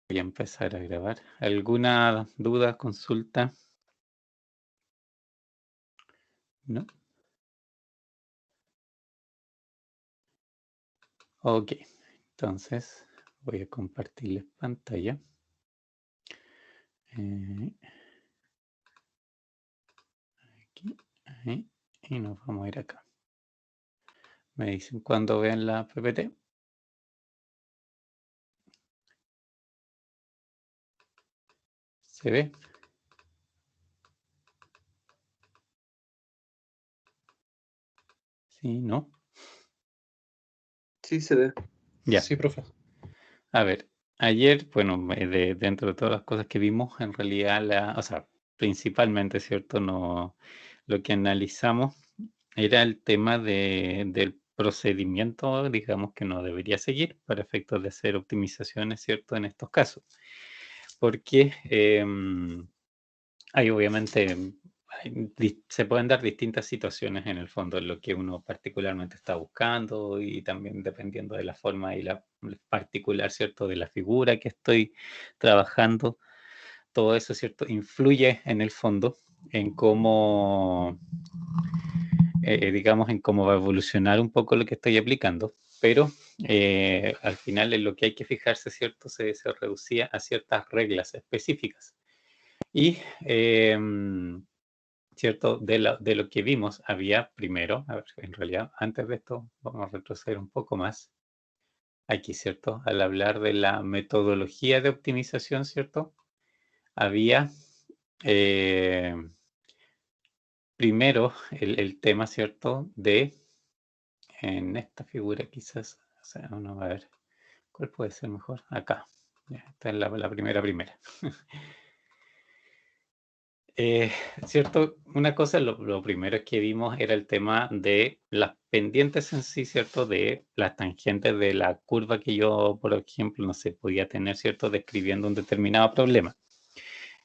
Voy a empezar a grabar. ¿Alguna duda, consulta? ¿No? Ok, entonces voy a compartirles pantalla. Aquí, ahí, y nos vamos a ir acá. Me dicen cuando vean la PPT. ¿Se ve? ¿Sí? ¿No? Sí, se ve. Ya. Sí, profe. A ver, ayer, bueno, dentro de todas las cosas que vimos, en realidad, o sea, principalmente, ¿cierto? No, lo que analizamos era el tema del procedimiento, digamos, que no debería seguir para efectos de hacer optimizaciones, ¿cierto? En estos casos. Porque hay obviamente, se pueden dar distintas situaciones en el fondo en lo que uno particularmente está buscando y también dependiendo de la forma y la particular, ¿cierto? De la figura que estoy trabajando. Todo eso, ¿cierto? Influye en el fondo en cómo, digamos, en cómo va a evolucionar un poco lo que estoy aplicando. Pero al final en lo que hay que fijarse, ¿cierto? Se reducía a ciertas reglas específicas. Y ¿cierto? De lo que vimos, había primero, a ver, en realidad, antes de esto, vamos a retroceder un poco más. Aquí, ¿cierto? Al hablar de la metodología de optimización, ¿cierto? Había primero el tema, ¿cierto? En esta figura quizás, o sea, uno va a ver, ¿cuál puede ser mejor? Acá, ya, esta es la primera. Eh, ¿Cierto? Una cosa, lo primero que vimos era el tema de las pendientes en sí, ¿cierto? De las tangentes de la curva que yo, por ejemplo, no sé, podía tener, ¿cierto? Describiendo un determinado problema.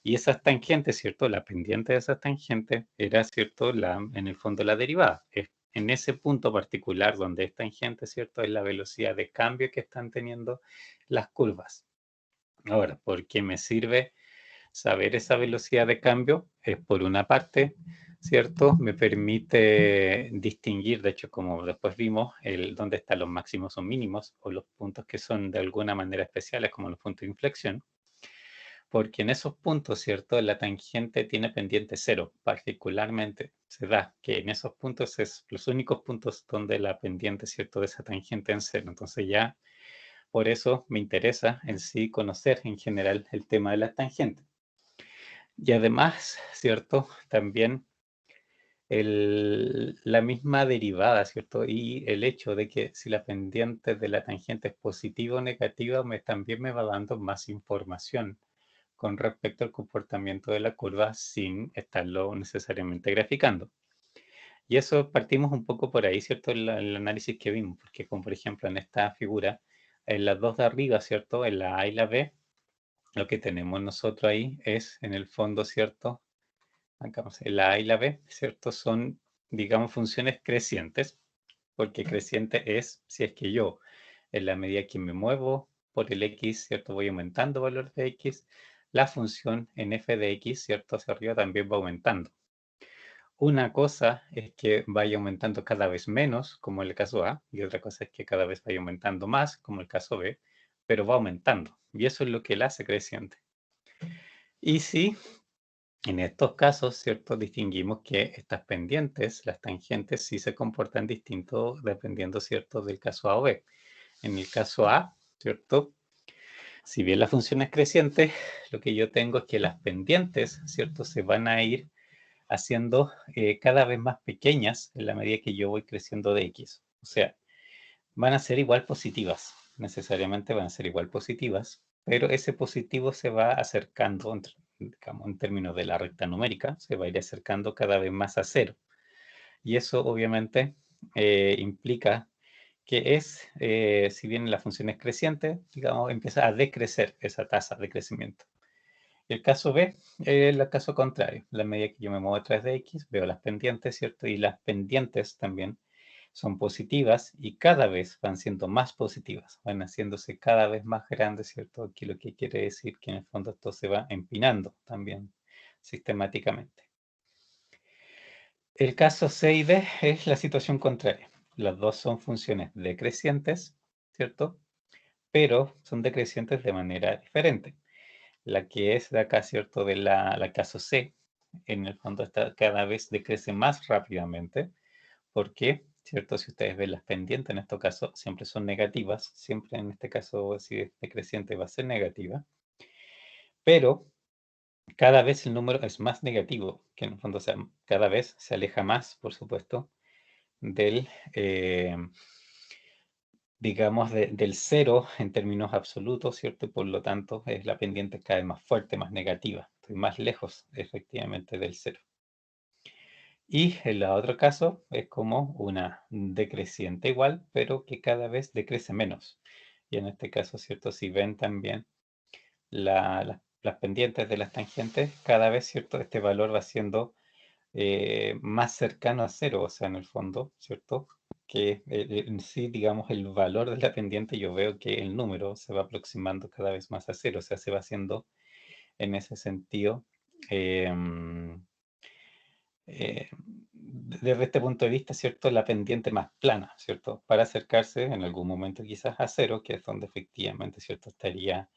Y esas tangentes, ¿cierto? La pendiente de esas tangentes era, ¿cierto? En el fondo la derivada. Es en ese punto particular donde es tangente, ¿cierto? Es la velocidad de cambio que están teniendo las curvas. Ahora, ¿por qué me sirve saber esa velocidad de cambio? Es por una parte, ¿cierto? Me permite distinguir, de hecho, como después vimos, dónde están los máximos o mínimos, o los puntos que son de alguna manera especiales, como los puntos de inflexión, porque en esos puntos, ¿cierto? La tangente tiene pendiente cero, particularmente se da que en esos puntos es los únicos puntos donde la pendiente, ¿cierto? De esa tangente en cero. Entonces ya, por eso me interesa en sí conocer en general el tema de las tangentes. Y además, ¿cierto? También la misma derivada, ¿cierto? Y el hecho de que si la pendiente de la tangente es positiva o negativa, también me va dando más información con respecto al comportamiento de la curva sin estarlo necesariamente graficando. Y eso partimos un poco por ahí, ¿cierto? El análisis que vimos, porque como por ejemplo en esta figura, en las dos de arriba, ¿cierto? En la A y la B, lo que tenemos nosotros ahí es en el fondo, ¿cierto? Acá vamos a ver, la A y la B, ¿cierto? Son, digamos, funciones crecientes, porque creciente es si es que yo, en la medida que me muevo por el X, ¿cierto? Voy aumentando valor de X, la función en f de X, ¿cierto? Hacia arriba también va aumentando. Una cosa es que vaya aumentando cada vez menos, como en el caso A, y otra cosa es que cada vez vaya aumentando más, como el caso B, pero va aumentando. Y eso es lo que la hace creciente. Y si en estos casos, ¿cierto? Distinguimos que estas pendientes, las tangentes, sí se comportan distinto dependiendo, ¿cierto? Del caso A o B. En el caso A, ¿cierto? Si bien la función es creciente, lo que yo tengo es que las pendientes, ¿cierto? Se van a ir haciendo cada vez más pequeñas en la medida que yo voy creciendo de X. O sea, van a ser igual positivas, necesariamente van a ser igual positivas, pero ese positivo se va acercando, digamos, en términos de la recta numérica, se va a ir acercando cada vez más a cero. Y eso obviamente implica que si bien la función es creciente, digamos, empieza a decrecer esa tasa de crecimiento. El caso B es el caso contrario. La medida que yo me muevo a través de X, veo las pendientes, ¿cierto? Y las pendientes también son positivas y cada vez van siendo más positivas, van haciéndose cada vez más grandes, ¿cierto? Aquí lo que quiere decir que en el fondo esto se va empinando también sistemáticamente. El caso C y D es la situación contraria. Las dos son funciones decrecientes, ¿cierto? Pero son decrecientes de manera diferente. La que es de acá, ¿cierto? De la caso C, en el fondo está, cada vez decrece más rápidamente. ¿Por qué? ¿Cierto? Si ustedes ven las pendientes, en este caso, siempre son negativas. Siempre en este caso, si es decreciente, va a ser negativa. Pero cada vez el número es más negativo, que en el fondo, o sea, cada vez se aleja más, por supuesto, del, digamos, del cero en términos absolutos, ¿cierto? Y por lo tanto, es la pendiente cada vez más fuerte, más negativa. Estoy más lejos, efectivamente, del cero. Y el otro caso es como una decreciente igual, pero que cada vez decrece menos. Y en este caso, ¿cierto? Si ven también las pendientes de las tangentes, cada vez, ¿cierto? Este valor va siendo más cercano a cero, o sea, en el fondo, ¿cierto? Que en sí, digamos, el valor de la pendiente, yo veo que el número se va aproximando cada vez más a cero, o sea, se va haciendo en ese sentido, desde este punto de vista, ¿cierto? La pendiente más plana, ¿cierto? Para acercarse en algún momento quizás a cero, que es donde efectivamente, ¿cierto? Estaría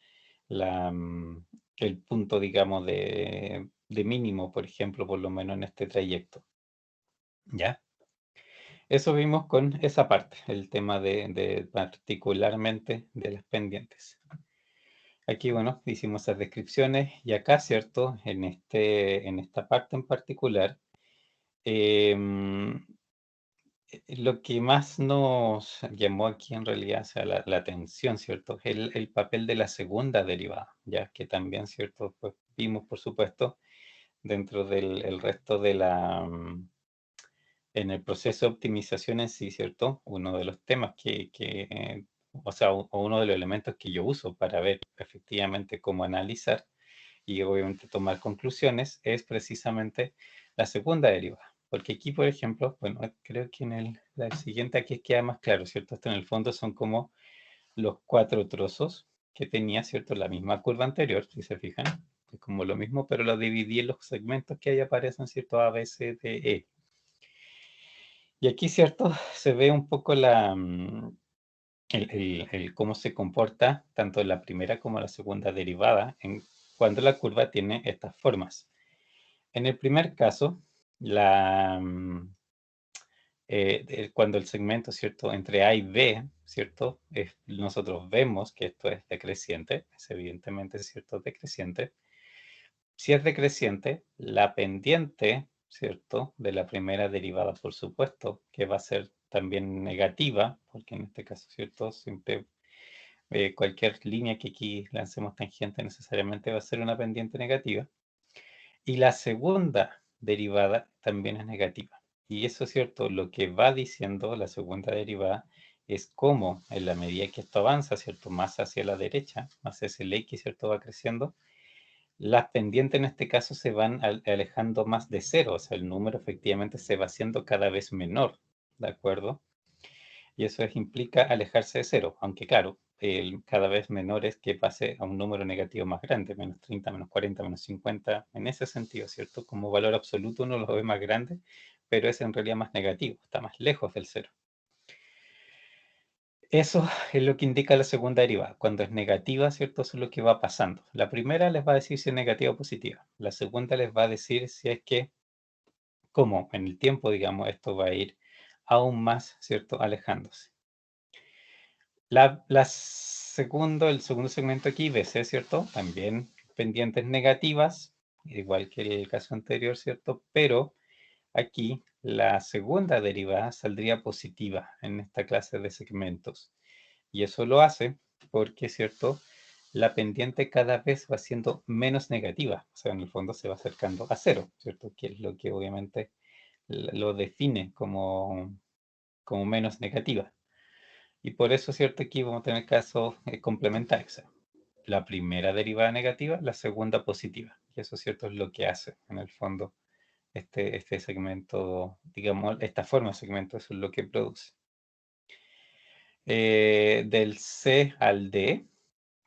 el punto, digamos, de mínimo, por ejemplo, por lo menos en este trayecto, ¿ya? Eso vimos con esa parte, el tema de particularmente de las pendientes. Aquí, bueno, hicimos esas descripciones y acá, ¿cierto? En esta parte en particular, em, lo que más nos llamó aquí en realidad, o sea, la atención, ¿cierto? Es el papel de la segunda derivada, ya que también, ¿cierto? Pues vimos, por supuesto, dentro del el resto de en el proceso de optimización en sí, ¿cierto? Uno de los temas o sea, o uno de los elementos que yo uso para ver efectivamente cómo analizar y obviamente tomar conclusiones es precisamente la segunda derivada. Porque aquí, por ejemplo, bueno, creo que en el siguiente aquí queda más claro, ¿cierto? Esto en el fondo son como los cuatro trozos que tenía, ¿cierto? La misma curva anterior, si se fijan. Es como lo mismo, pero lo dividí en los segmentos que ahí aparecen, ¿cierto? A, B, C, D, E. Y aquí, ¿cierto? Se ve un poco el cómo se comporta tanto la primera como la segunda derivada cuando la curva tiene estas formas. En el primer caso, cuando el segmento, ¿cierto? Entre A y B, ¿cierto? Nosotros vemos que esto es decreciente, es evidentemente, ¿cierto? Decreciente. Si es decreciente, la pendiente, ¿cierto? De la primera derivada, por supuesto, que va a ser también negativa, porque en este caso, ¿cierto? Siempre cualquier línea que aquí lancemos tangente necesariamente va a ser una pendiente negativa. Y la segunda derivada también es negativa. Y eso es cierto, lo que va diciendo la segunda derivada es cómo en la medida que esto avanza, ¿cierto? Más hacia la derecha, más hacia el X, ¿cierto? Va creciendo las pendientes en este caso se van alejando más de cero, o sea, el número efectivamente se va haciendo cada vez menor, ¿de acuerdo? Y eso implica alejarse de cero, aunque claro, cada vez menor es que pase a un número negativo más grande, menos 30, menos 40, menos 50, en ese sentido, ¿cierto? Como valor absoluto uno lo ve más grande, pero es en realidad más negativo, está más lejos del cero. Eso es lo que indica la segunda derivada. Cuando es negativa, ¿cierto? Eso es lo que va pasando. La primera les va a decir si es negativa o positiva. La segunda les va a decir si es que, como en el tiempo, digamos, esto va a ir aún más, ¿cierto? Alejándose. El segundo segmento aquí, BC, ¿cierto? También pendientes negativas, igual que el caso anterior, ¿cierto? Pero aquí la segunda derivada saldría positiva en esta clase de segmentos. Y eso lo hace porque, ¿cierto? La pendiente cada vez va siendo menos negativa, o sea, en el fondo se va acercando a cero, ¿cierto? Que es lo que obviamente lo define como menos negativa. Y por eso, ¿cierto? Aquí vamos a tener casos complementarios. O sea, la primera derivada negativa, la segunda positiva. Y eso, ¿cierto? Es lo que hace, en el fondo, este segmento, digamos, esta forma de segmento, eso es lo que produce. Del C al D,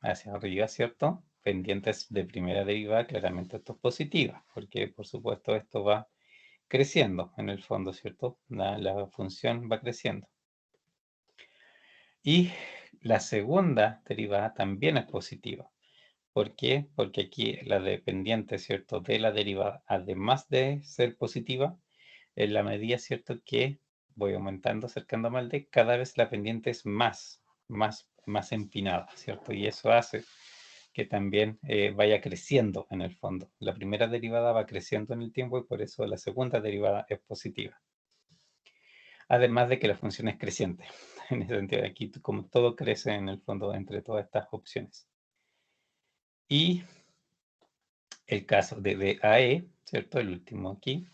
hacia arriba, ¿cierto? Pendientes de primera derivada, claramente esto es positiva, porque por supuesto esto va creciendo en el fondo, ¿cierto? La función va creciendo. Y la segunda derivada también es positiva. ¿Por qué? Porque aquí la dependiente, ¿cierto? De la derivada, además de ser positiva, en la medida, ¿cierto? Que voy aumentando, acercándome al D, cada vez la pendiente es más empinada, ¿cierto? Y eso hace que también vaya creciendo en el fondo. La primera derivada va creciendo en el tiempo y por eso la segunda derivada es positiva. Además de que la función es creciente. En ese sentido, aquí como todo crece en el fondo entre todas estas opciones. Y el caso de DAE, ¿cierto? El último aquí,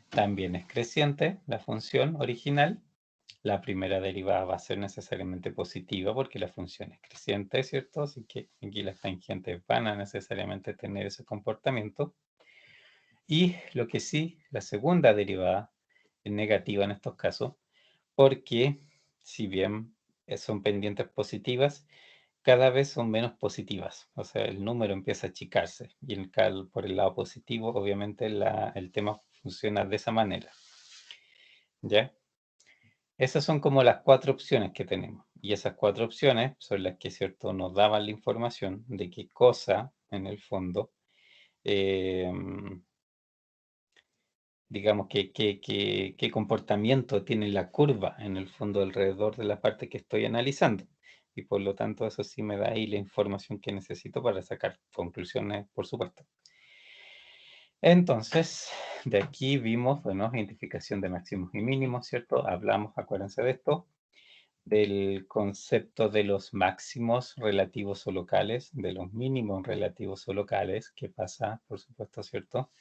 también es creciente la función original. La primera derivada va a ser necesariamente positiva porque la función es creciente, ¿cierto? Así que aquí las tangentes van a necesariamente tener ese comportamiento. Y lo que sí, la segunda derivada es negativa en estos casos, porque si bien son pendientes positivas, cada vez son menos positivas. O sea, el número empieza a achicarse. Y por el lado positivo, obviamente el tema funciona de esa manera. ¿Ya? Esas son como las cuatro opciones que tenemos. Y esas cuatro opciones son las que, ¿cierto?, nos daban la información de qué cosa, en el fondo, eh, digamos, qué comportamiento tiene la curva, en el fondo, alrededor de la parte que estoy analizando. Y por lo tanto, eso sí me da ahí la información que necesito para sacar conclusiones, por supuesto. Entonces, de aquí vimos, bueno, identificación de máximos y mínimos, ¿cierto? Hablamos, acuérdense de esto, del concepto de los máximos relativos o locales, de los mínimos relativos o locales, que pasa, por supuesto, ¿cierto?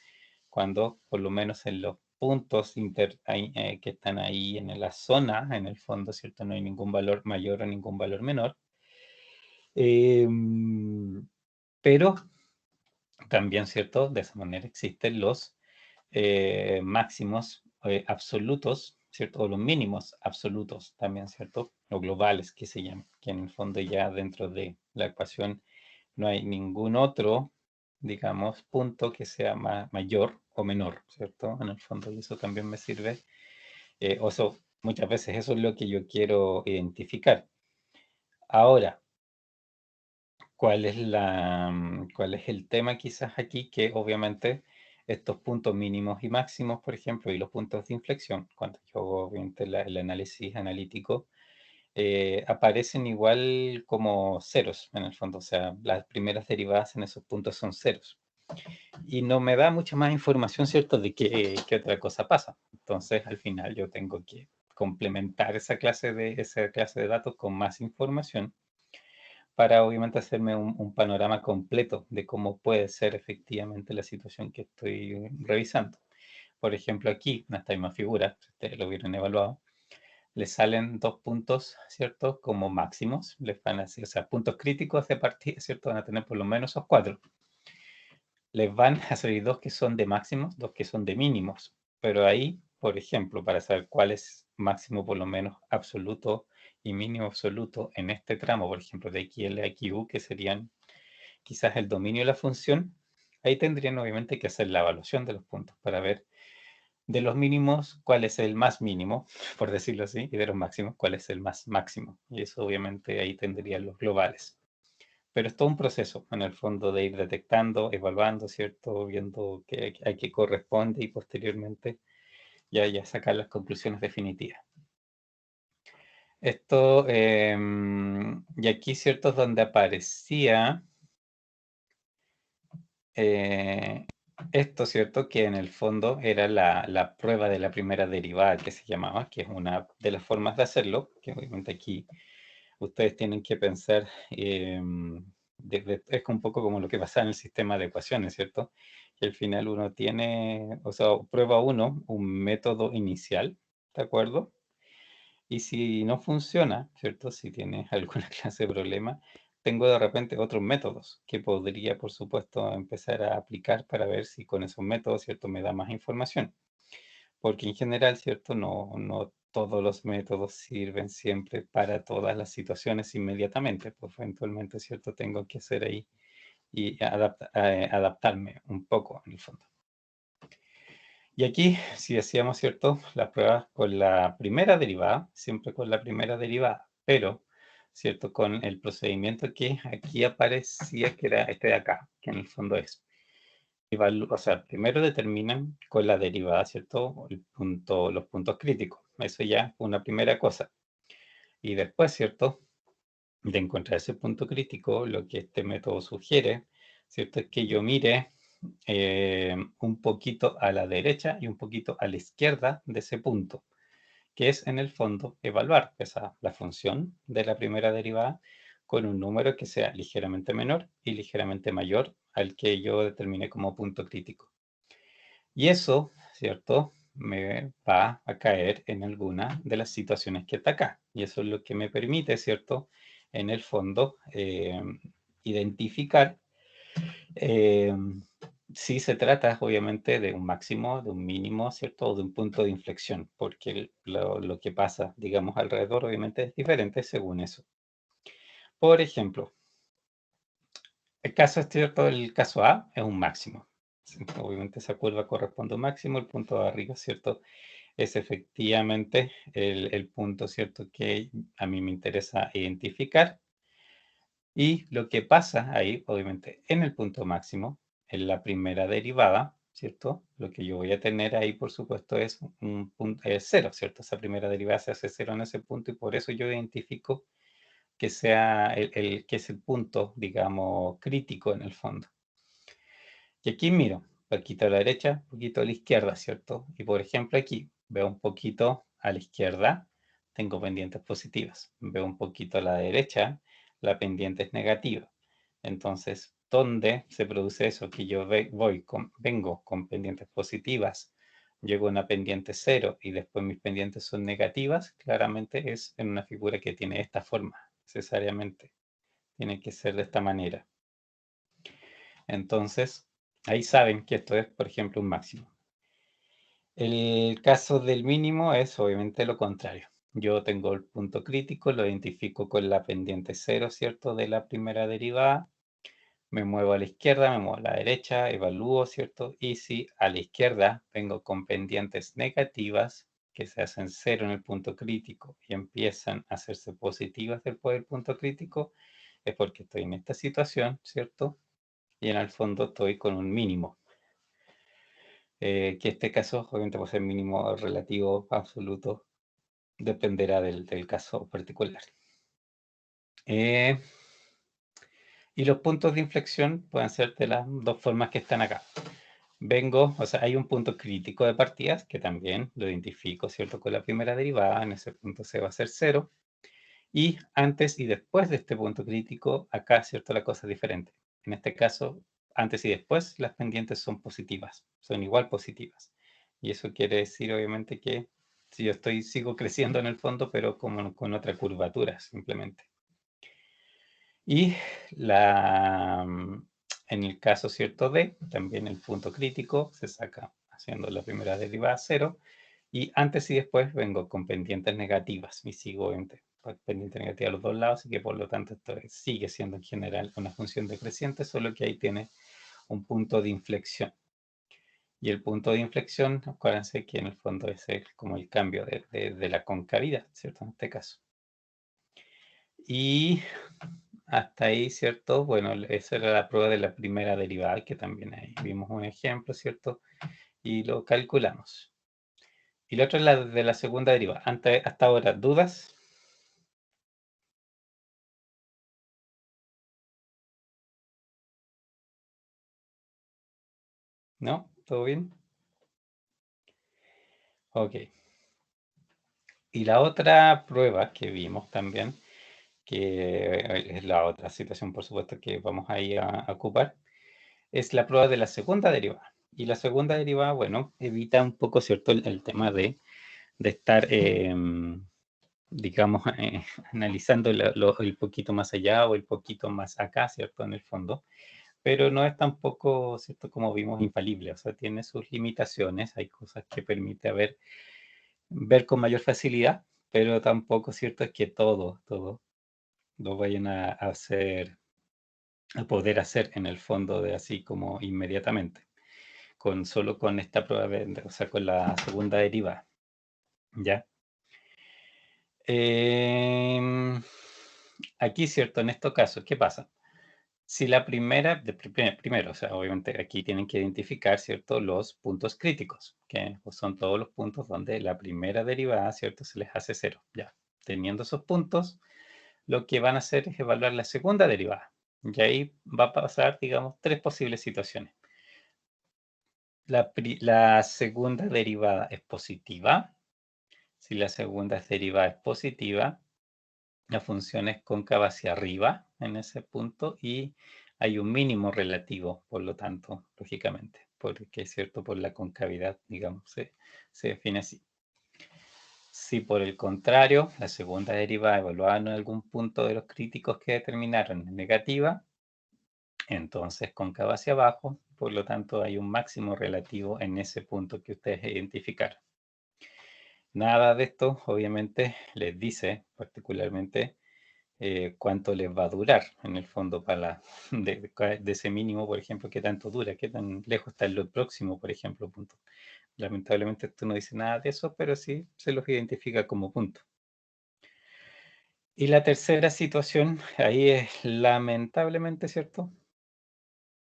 Cuando, por lo menos en los puntos que están ahí en la zona, en el fondo, ¿cierto? No hay ningún valor mayor o ningún valor menor. Pero también, ¿cierto? De esa manera existen los máximos absolutos, ¿cierto? O los mínimos absolutos también, ¿cierto? O globales, que se llaman, que en el fondo ya dentro de la ecuación no hay ningún otro, digamos, punto que sea mayor o menor, ¿cierto? En el fondo, y eso también me sirve, muchas veces eso es lo que yo quiero identificar. Ahora, ¿cuál es el tema quizás aquí? Que obviamente estos puntos mínimos y máximos, por ejemplo, y los puntos de inflexión, cuando yo hago obviamente el análisis analítico, aparecen igual como ceros en el fondo, o sea, las primeras derivadas en esos puntos son ceros. Y no me da mucha más información, ¿cierto?, de qué otra cosa pasa. Entonces, al final yo tengo que complementar esa clase de datos con más información para obviamente hacerme un panorama completo de cómo puede ser efectivamente la situación que estoy revisando. Por ejemplo, aquí, en esta misma figura, si ustedes lo hubieran evaluado, les salen dos puntos, ¿cierto? Como máximos, les van a decir, o sea, puntos críticos de partida, ¿cierto? Van a tener por lo menos esos cuatro. Les van a salir dos que son de máximos, dos que son de mínimos. Pero ahí, por ejemplo, para saber cuál es máximo por lo menos absoluto y mínimo absoluto en este tramo, por ejemplo, de XL a XU, que serían quizás el dominio de la función, ahí tendrían obviamente que hacer la evaluación de los puntos para ver de los mínimos cuál es el más mínimo, por decirlo así, y de los máximos cuál es el más máximo. Y eso obviamente ahí tendrían los globales. Pero es todo un proceso, en el fondo, de ir detectando, evaluando, ¿cierto? Viendo a qué corresponde y posteriormente ya sacar las conclusiones definitivas. Esto, y aquí, ¿cierto? Es donde aparecía esto, ¿cierto? Que en el fondo era la prueba de la primera derivada que se llamaba, que es una de las formas de hacerlo, que obviamente aquí ustedes tienen que pensar, es un poco como lo que pasa en el sistema de ecuaciones, ¿cierto? Que al final uno tiene, o sea, prueba uno un método inicial, ¿de acuerdo? Y si no funciona, ¿cierto? Si tienes alguna clase de problema, tengo de repente otros métodos que podría, por supuesto, empezar a aplicar para ver si con esos métodos, ¿cierto?, me da más información. Porque en general, ¿cierto?, no todos los métodos sirven siempre para todas las situaciones inmediatamente, pues eventualmente, ¿cierto?, tengo que hacer ahí y adaptarme un poco en el fondo. Y aquí, si hacíamos, ¿cierto?, las pruebas con la primera derivada, siempre con la primera derivada, pero, ¿cierto?, con el procedimiento que aquí aparecía, que era este de acá, que en el fondo es, o sea, primero determinan con la derivada, ¿cierto?, los puntos críticos. Eso ya es una primera cosa. Y después, ¿cierto?, de encontrar ese punto crítico, lo que este método sugiere, ¿cierto?, es que yo mire un poquito a la derecha y un poquito a la izquierda de ese punto, que es en el fondo evaluar la función de la primera derivada con un número que sea ligeramente menor y ligeramente mayor al que yo determiné como punto crítico. Y eso, ¿cierto?, me va a caer en alguna de las situaciones que está acá. Y eso es lo que me permite, ¿cierto?, en el fondo, identificar si se trata, obviamente, de un máximo, de un mínimo, ¿cierto?, o de un punto de inflexión, porque lo que pasa, digamos, alrededor, obviamente, es diferente según eso. Por ejemplo, el caso es cierto, el caso A es un máximo. Sí, obviamente esa curva corresponde a un máximo, el punto de arriba, ¿cierto?, es efectivamente el punto, ¿cierto?, que a mí me interesa identificar. Y lo que pasa ahí, obviamente, en el punto máximo, en la primera derivada, ¿cierto? Lo que yo voy a tener ahí, por supuesto, es un punto, es cero, ¿cierto? Esa primera derivada se hace cero en ese punto y por eso yo identifico que sea que es el punto, digamos, crítico en el fondo. Y aquí miro, un poquito a la derecha, un poquito a la izquierda, ¿cierto? Y por ejemplo aquí veo un poquito a la izquierda, tengo pendientes positivas. Veo un poquito a la derecha, la pendiente es negativa. Entonces, ¿dónde se produce eso? Que yo vengo con pendientes positivas, llego a una pendiente cero y después mis pendientes son negativas, claramente es en una figura que tiene esta forma, necesariamente. Tiene que ser de esta manera. Entonces, ahí saben que esto es, por ejemplo, un máximo. El caso del mínimo es obviamente lo contrario. Yo tengo el punto crítico, lo identifico con la pendiente cero, ¿cierto?, de la primera derivada. Me muevo a la izquierda, me muevo a la derecha, evalúo, ¿cierto? Y si a la izquierda vengo con pendientes negativas que se hacen cero en el punto crítico y empiezan a hacerse positivas después del punto crítico, es porque estoy en esta situación, ¿cierto? Y en el fondo estoy con un mínimo. Que este caso, obviamente, puede ser mínimo, relativo, absoluto, dependerá del caso particular. Y los puntos de inflexión pueden ser de las dos formas que están acá. O sea, hay un punto crítico de partidas que también lo identifico, ¿cierto?, con la primera derivada, en ese punto se va a hacer cero. Y antes y después de este punto crítico, acá, ¿cierto?, la cosa es diferente. En este caso, antes y después, las pendientes son positivas, son igual positivas. Y eso quiere decir, obviamente, que si yo sigo creciendo en el fondo, pero como con otra curvatura, simplemente. Y en el caso, ¿cierto?, de, también el punto crítico se saca haciendo la primera derivada cero. Y antes y después vengo con pendientes negativas y sigo pendiente negativa a los dos lados, así que por lo tanto esto sigue siendo en general una función decreciente, solo que ahí tiene un punto de inflexión. Y el punto de inflexión, acuérdense que en el fondo es como el cambio de la concavidad, ¿cierto? En este caso. Y hasta ahí, ¿cierto? Bueno, esa era la prueba de la primera derivada, que también ahí vimos un ejemplo, ¿cierto? Y lo calculamos. Y la otra es la de la segunda derivada. Hasta ahora, ¿dudas? ¿No? ¿Todo bien? Ok. Y la otra prueba que vimos también, que es la otra situación, por supuesto, que vamos ahí a ocupar, es la prueba de la segunda derivada. Y la segunda derivada, bueno, evita un poco, ¿cierto?, el tema de estar digamos, analizando el poquito más allá o el poquito más acá, ¿cierto? En el fondo, pero no es tampoco, ¿cierto? Como vimos, infalible, o sea, tiene sus limitaciones, hay cosas que permite ver con mayor facilidad, pero tampoco, ¿cierto? Es que todo lo vayan a hacer, a poder hacer en el fondo de así como inmediatamente, solo con esta prueba, o sea, con la segunda derivada, ¿ya? Aquí, ¿cierto? En estos casos, ¿qué pasa? Si la primera, primero, o sea, obviamente aquí tienen que identificar, ¿cierto? Los puntos críticos, que pues, son todos los puntos donde la primera derivada, ¿cierto? Se les hace cero, ya. Teniendo esos puntos, lo que van a hacer es evaluar la segunda derivada. Y ahí va a pasar, digamos, tres posibles situaciones. La segunda derivada es positiva. Si la segunda derivada es positiva, la función es cóncava hacia arriba en ese punto y hay un mínimo relativo, por lo tanto, lógicamente, porque es cierto, por la concavidad, digamos, se define así. Si por el contrario, la segunda derivada evaluada en algún punto de los críticos que determinaron es negativa, entonces cóncava hacia abajo, por lo tanto hay un máximo relativo en ese punto que ustedes identificaron. Nada de esto, obviamente, les dice particularmente cuánto les va a durar en el fondo para de ese mínimo, por ejemplo, qué tanto dura, qué tan lejos está lo próximo, por ejemplo, punto. Lamentablemente esto no dice nada de eso, pero sí se los identifica como punto. Y la tercera situación, ahí es lamentablemente, ¿cierto?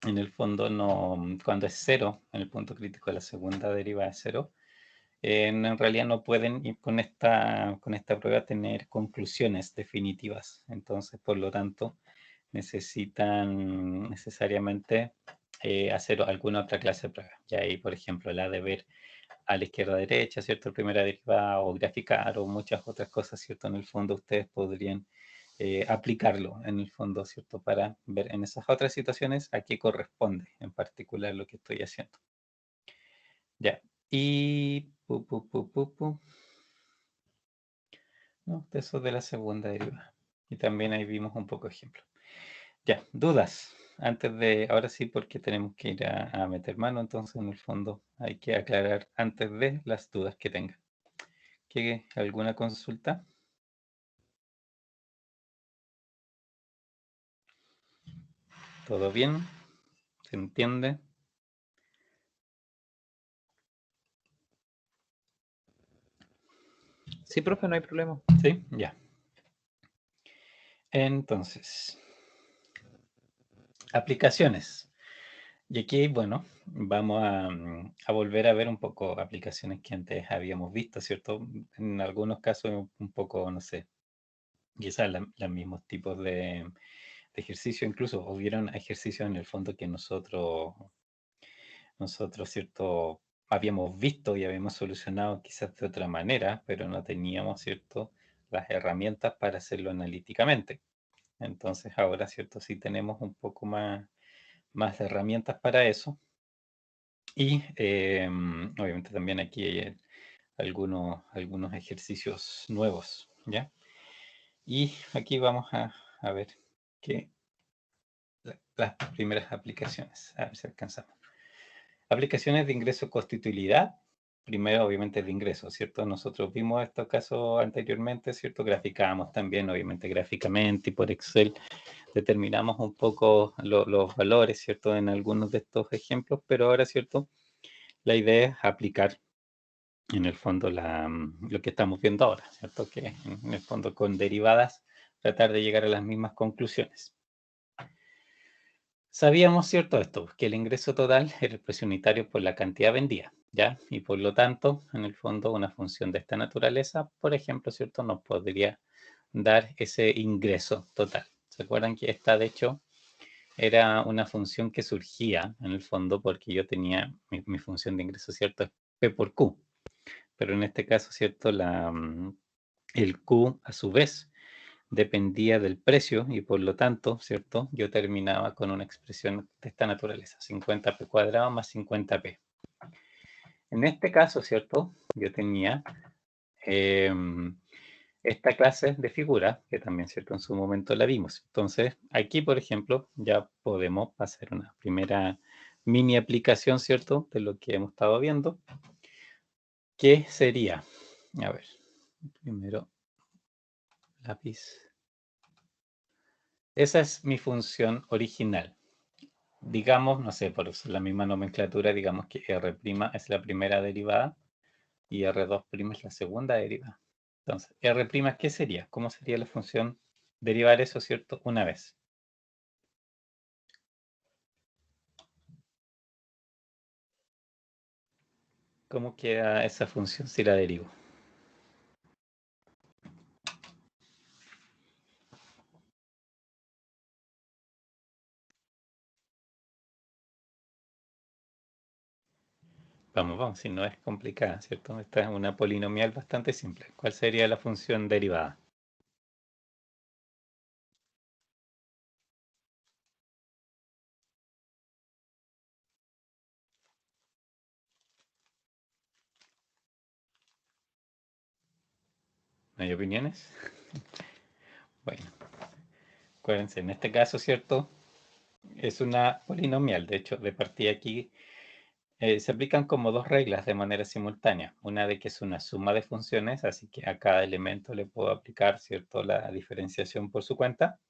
En el fondo, no, cuando es cero, en el punto crítico de la segunda derivada es cero, en realidad no pueden ir con esta prueba tener conclusiones definitivas. Entonces, por lo tanto, necesitan necesariamente hacer alguna otra clase de prueba. Y ahí, por ejemplo, la de ver a la izquierda-derecha, ¿cierto? Primera derivada o graficar o muchas otras cosas, ¿cierto? En el fondo ustedes podrían aplicarlo, en el fondo, ¿cierto? Para ver en esas otras situaciones a qué corresponde en particular lo que estoy haciendo. Ya. Y... No, eso de la segunda derivada. Y también ahí vimos un poco de ejemplo. Ya, dudas. Antes de, ahora sí, porque tenemos que ir a meter mano, entonces en el fondo hay que aclarar antes de las dudas que tengan. ¿Alguna consulta? ¿Todo bien? ¿Se entiende? Sí, profe, no hay problema. Sí, ya. Entonces, aplicaciones. Y aquí, bueno, vamos a volver a ver un poco aplicaciones que antes habíamos visto, ¿cierto? En algunos casos un poco, no sé, quizás los mismos tipos de ejercicio, incluso hubieron ejercicios en el fondo que nosotros, ¿cierto? Habíamos visto y habíamos solucionado quizás de otra manera, pero no teníamos, ¿cierto? Las herramientas para hacerlo analíticamente. Entonces ahora, ¿cierto? Sí tenemos un poco más de herramientas para eso. Y obviamente también aquí hay algunos ejercicios nuevos, ¿ya? Y aquí vamos a ver las primeras aplicaciones, a ver si alcanzamos. Aplicaciones de ingreso constitutividad. Primero, obviamente, de ingreso, ¿cierto? Nosotros vimos estos casos anteriormente, ¿cierto? Graficamos también, obviamente, gráficamente y por Excel determinamos un poco los valores, ¿cierto? En algunos de estos ejemplos, pero ahora, ¿cierto? La idea es aplicar en el fondo lo que estamos viendo ahora, ¿cierto? Que en el fondo con derivadas tratar de llegar a las mismas conclusiones. Sabíamos, ¿cierto? Esto, que el ingreso total era el precio unitario por la cantidad vendida, ¿ya? Y por lo tanto, en el fondo, una función de esta naturaleza, por ejemplo, ¿cierto? Nos podría dar ese ingreso total. ¿Se acuerdan que esta, de hecho, era una función que surgía en el fondo porque yo tenía mi función de ingreso, ¿cierto? Es P por Q. Pero en este caso, ¿cierto? El Q, a su vez, dependía del precio y por lo tanto, ¿cierto? Yo terminaba con una expresión de esta naturaleza, 50p cuadrado más 50p. En este caso, ¿cierto? Yo tenía esta clase de figura, que también, ¿cierto? En su momento la vimos. Entonces, aquí, por ejemplo, ya podemos hacer una primera mini aplicación, ¿cierto? De lo que hemos estado viendo. ¿Qué sería? A ver, primero, lápiz. Esa es mi función original. Digamos, no sé, por usar la misma nomenclatura, digamos que R' es la primera derivada y R2' es la segunda derivada. Entonces, R', ¿qué sería? ¿Cómo sería la función derivar eso, ¿cierto? Una vez. ¿Cómo queda esa función si la derivo? Vamos, si no es complicada, ¿cierto? Esta es una polinomial bastante simple. ¿Cuál sería la función derivada? ¿No hay opiniones? Bueno, acuérdense, en este caso, ¿cierto? Es una polinomial. De hecho, de partida aquí se aplican como dos reglas de manera simultánea. Una de que es una suma de funciones, así que a cada elemento le puedo aplicar, ¿cierto? La diferenciación por su cuenta.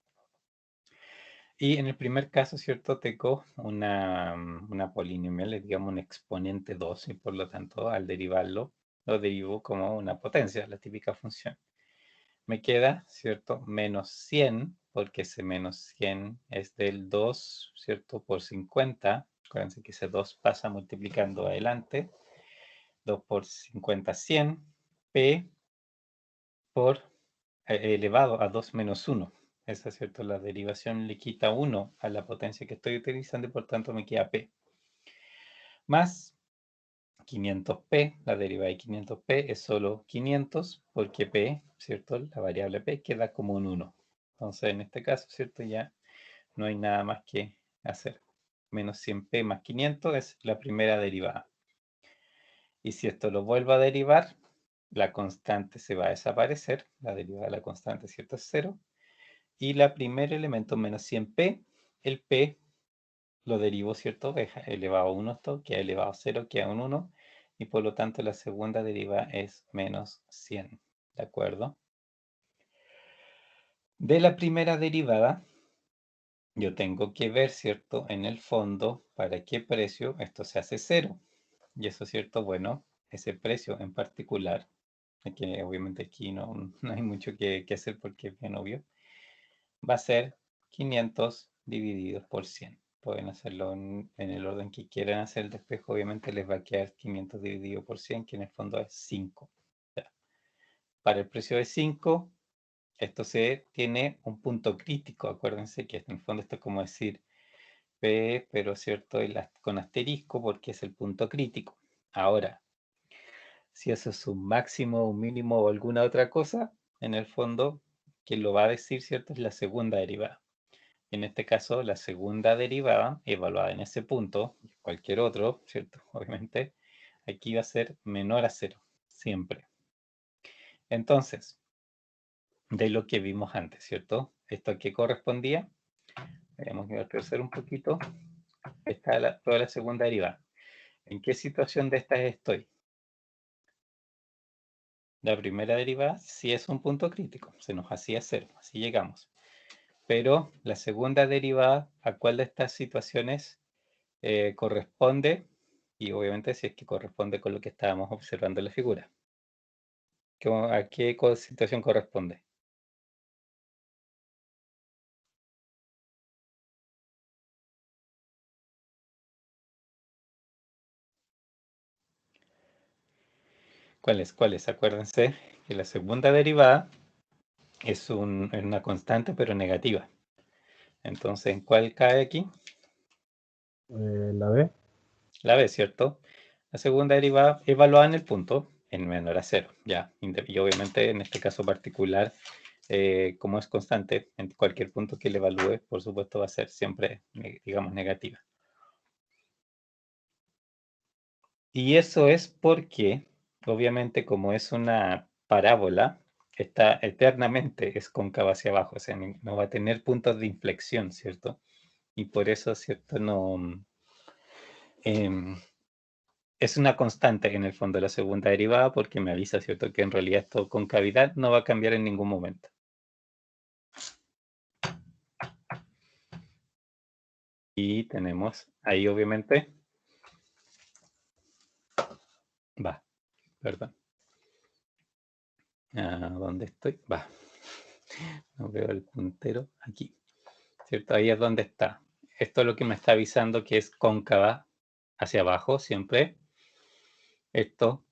Y en el primer caso, ¿cierto? Tengo una polinomial, digamos un exponente 2, y por lo tanto, al derivarlo, lo derivo como una potencia, la típica función. Me queda, ¿cierto? Menos 100, porque ese menos 100 es del 2, ¿cierto? Por 50. Acuérdense que ese 2 pasa multiplicando adelante. 2 por 50, 100. P por elevado a 2 menos 1. Esa es cierto, la derivación le quita 1 a la potencia que estoy utilizando y por tanto me queda P. Más 500P, la derivada de 500P es solo 500 porque P, ¿cierto? La variable P queda como un 1. Entonces en este caso, ¿cierto? Ya no hay nada más que hacer. Menos 100P más 500 es la primera derivada. Y si esto lo vuelvo a derivar, la constante se va a desaparecer. La derivada de la constante, ¿cierto? Es 0. Y la primer elemento menos 100p, el p lo derivo, ¿cierto? Es elevado a 1 esto, queda elevado a 0, queda un 1. Y por lo tanto la segunda derivada es menos 100. ¿De acuerdo? De la primera derivada, yo tengo que ver, ¿cierto? En el fondo, ¿para qué precio esto se hace 0? Y eso, ¿cierto? Bueno, ese precio en particular, que obviamente aquí no hay mucho que hacer porque es bien obvio, va a ser 500 divididos por 100. Pueden hacerlo en el orden que quieran hacer el despejo. Obviamente les va a quedar 500 dividido por 100, que en el fondo es 5. Ya. Para el precio de 5, esto se tiene un punto crítico. Acuérdense que en el fondo esto es como decir P, pero cierto, con asterisco porque es el punto crítico. Ahora, si eso es un máximo, un mínimo o alguna otra cosa, en el fondo, quien lo va a decir, ¿cierto? Es la segunda derivada. En este caso, la segunda derivada, evaluada en ese punto, cualquier otro, ¿cierto? Obviamente, aquí va a ser menor a 0, siempre. Entonces, de lo que vimos antes, ¿cierto? ¿Esto a qué correspondía? Vamos a crecer un poquito. Está toda la segunda derivada. ¿En qué situación de estas estoy? La primera derivada sí es un punto crítico, se nos hacía 0, así llegamos. Pero la segunda derivada, ¿a cuál de estas situaciones corresponde? Y obviamente si es que corresponde con lo que estábamos observando en la figura. ¿A qué situación corresponde? ¿Cuál es? ¿Cuál es? Acuérdense que la segunda derivada es una constante pero negativa. Entonces, ¿en cuál cae aquí? La B. La B, ¿cierto? La segunda derivada evaluada en el punto en menor a 0, ya. Y obviamente en este caso particular, como es constante, en cualquier punto que le evalúe, por supuesto va a ser siempre, digamos, negativa. Y eso es porque, obviamente, como es una parábola, está eternamente es cóncava hacia abajo, o sea, no va a tener puntos de inflexión, ¿cierto? Y por eso, ¿cierto? No, es una constante en el fondo la segunda derivada porque me avisa, ¿cierto? Que en realidad esto con cavidad no va a cambiar en ningún momento. Y tenemos ahí obviamente, perdón. ¿Dónde estoy? No veo el puntero aquí, ¿cierto? Ahí es donde está. Esto es lo que me está avisando que es cóncava hacia abajo siempre. Esto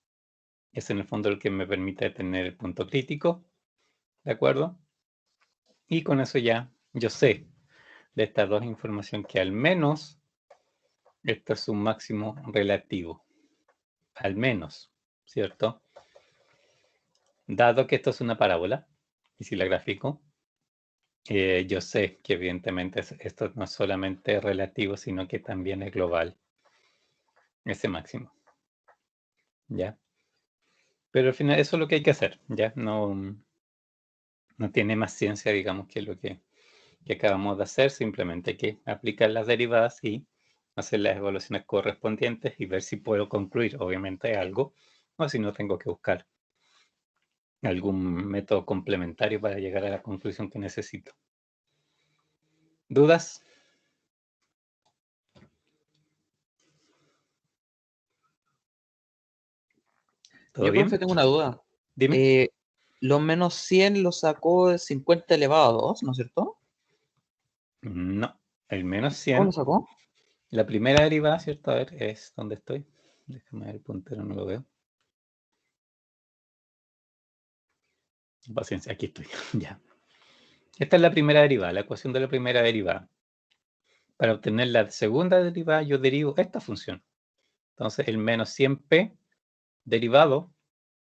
es en el fondo el que me permite tener el punto crítico, ¿de acuerdo? Y con eso ya yo sé de estas dos informaciones que al menos esto es un máximo relativo. Al menos, ¿cierto? Dado que esto es una parábola, y si la grafico, yo sé que evidentemente esto no es solamente relativo, sino que también es global, ese máximo, ¿ya? Pero al final eso es lo que hay que hacer, ¿ya? No tiene más ciencia, digamos, que lo que acabamos de hacer, simplemente hay que aplicar las derivadas y hacer las evaluaciones correspondientes y ver si puedo concluir, obviamente, algo, o si no tengo que buscar algún método complementario para llegar a la conclusión que necesito. ¿Dudas? ¿Todo Yo, bien? profe, tengo una duda. Dime. Los menos 100 lo sacó de 50 elevado a 2, ¿no es cierto? No, el menos ¿Cómo lo 100. sacó? La primera derivada, ¿cierto? A ver, es ¿dónde estoy? Déjame ver el puntero, no lo veo. Paciencia, aquí estoy. Ya. Esta es la primera derivada, la ecuación de la primera derivada. Para obtener la segunda derivada, yo derivo esta función. Entonces, el menos 100p derivado,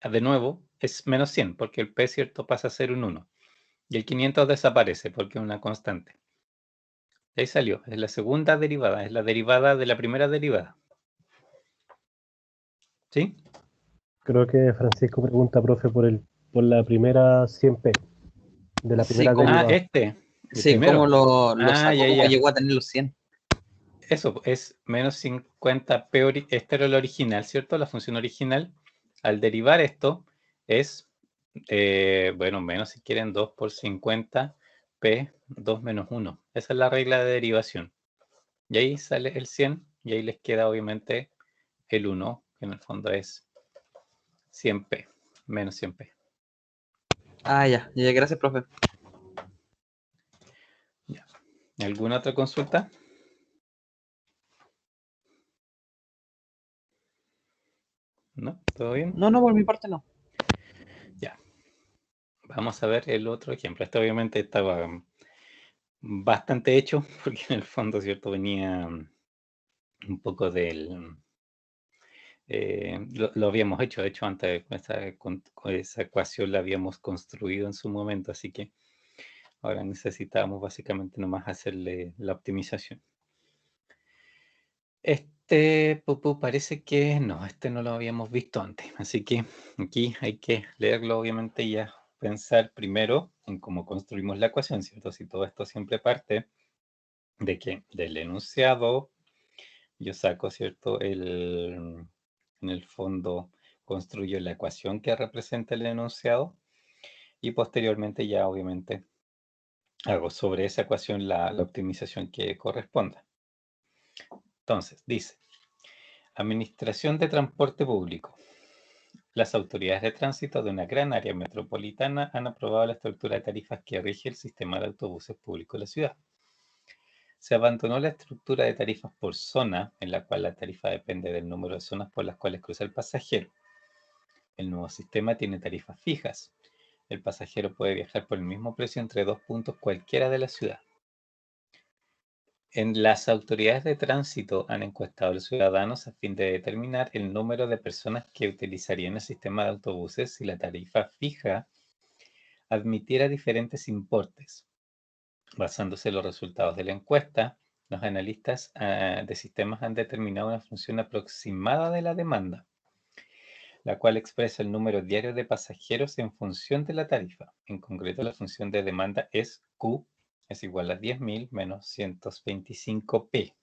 de nuevo, es menos 100, porque el p, ¿cierto?, pasa a ser un 1. Y el 500 desaparece, porque es una constante. De ahí salió, es la segunda derivada, es la derivada de la primera derivada. ¿Sí? Creo que Francisco pregunta, profe, por la primera 100p, de la Sí, primera derivada. El sí, primero. ¿cómo lo sacó? Ya, ¿Cómo ya. llegó a tener los 100? Eso, es menos 50p, este era el original, ¿cierto? La función original. Al derivar esto es, bueno, menos si quieren 2 por 50p, 2 menos 1. Esa es la regla de derivación. Y ahí sale el 100 y ahí les queda obviamente el 1, que en el fondo es 100p, menos 100p. Ya, gracias, profe. Ya. ¿Alguna otra consulta? ¿No? ¿Todo bien? No, por mi parte no. Ya. Vamos a ver el otro ejemplo. Este obviamente estaba bastante hecho, porque en el fondo, ¿cierto? Venía un poco del... lo habíamos hecho, de hecho, antes con esa ecuación la habíamos construido en su momento, así que ahora necesitamos básicamente nomás hacerle la optimización. Parece que no, este no lo habíamos visto antes, así que aquí hay que leerlo obviamente y ya pensar primero en cómo construimos la ecuación, ¿cierto? Si todo esto siempre parte de que del enunciado yo saco, ¿cierto? En el fondo construyo la ecuación que representa el enunciado y posteriormente ya obviamente hago sobre esa ecuación la optimización que corresponda. Entonces, dice, Administración de Transporte Público. Las autoridades de tránsito de una gran área metropolitana han aprobado la estructura de tarifas que rige el sistema de autobuses públicos de la ciudad. Se abandonó la estructura de tarifas por zona, en la cual la tarifa depende del número de zonas por las cuales cruza el pasajero. El nuevo sistema tiene tarifas fijas. El pasajero puede viajar por el mismo precio entre dos puntos cualquiera de la ciudad. Las autoridades de tránsito han encuestado a los ciudadanos a fin de determinar el número de personas que utilizarían el sistema de autobuses si la tarifa fija admitiera diferentes importes. Basándose en los resultados de la encuesta, los analistas de sistemas han determinado una función aproximada de la demanda. la cual expresa el número diario de pasajeros en función de la tarifa. En concreto, la función de demanda es Q es igual a 10.000 menos 125P,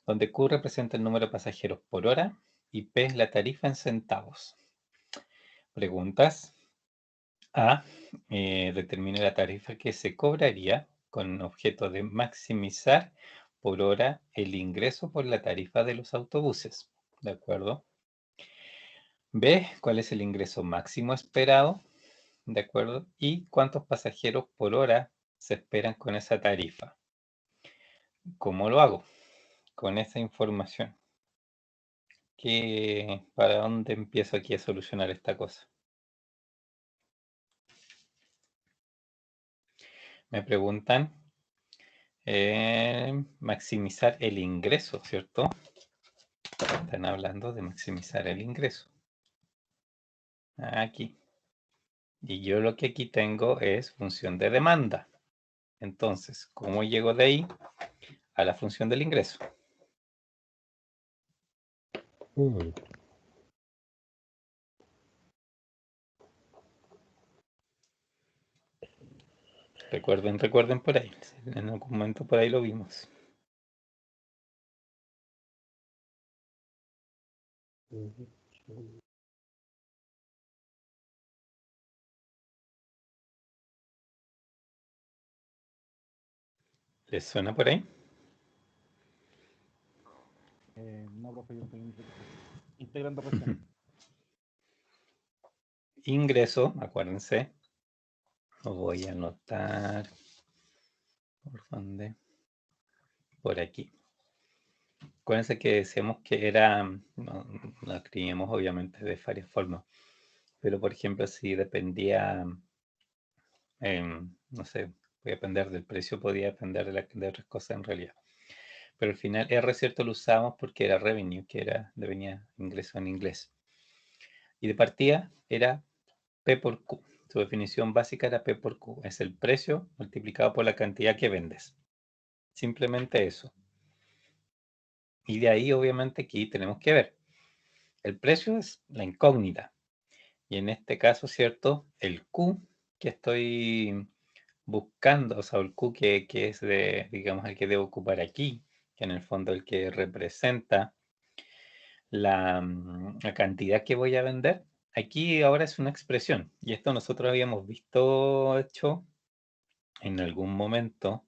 donde Q representa el número de pasajeros por hora y P es la tarifa en centavos. Preguntas. A. Determine la tarifa que se cobraría con objeto de maximizar por hora el ingreso por la tarifa de los autobuses. ¿De acuerdo? B. ¿Cuál es el ingreso máximo esperado? ¿De acuerdo? Y cuántos pasajeros por hora se esperan con esa tarifa. ¿Cómo lo hago? Con esa información. ¿Para dónde empiezo aquí a solucionar esta cosa? Me preguntan maximizar el ingreso, ¿cierto? Están hablando de maximizar el ingreso. Aquí. Y yo lo que aquí tengo es función de demanda. Entonces, ¿cómo llego de ahí a la función del ingreso? Recuerden por ahí. En algún momento por ahí lo vimos. ¿Les suena por ahí? No, profe, yo estoy integrando recién. Ingreso, acuérdense. Lo voy a anotar. ¿Por dónde? Por aquí. Acuérdense que decíamos que era, no, lo escribíamos obviamente de varias formas, pero por ejemplo si dependía, no sé, podía depender del precio, podía depender de otras cosas en realidad. Pero al final R, ¿cierto? Lo usábamos porque era revenue, que venía ingreso en inglés. Y de partida era P por Q. Su definición básica era P por Q. Es el precio multiplicado por la cantidad que vendes. Simplemente eso. Y de ahí, obviamente, aquí tenemos que ver. El precio es la incógnita. Y en este caso, ¿cierto? El Q que estoy buscando, o sea, el Q que es digamos, el que debo ocupar aquí, que en el fondo el que representa la cantidad que voy a vender, aquí ahora es una expresión. Y esto nosotros habíamos visto hecho en algún momento.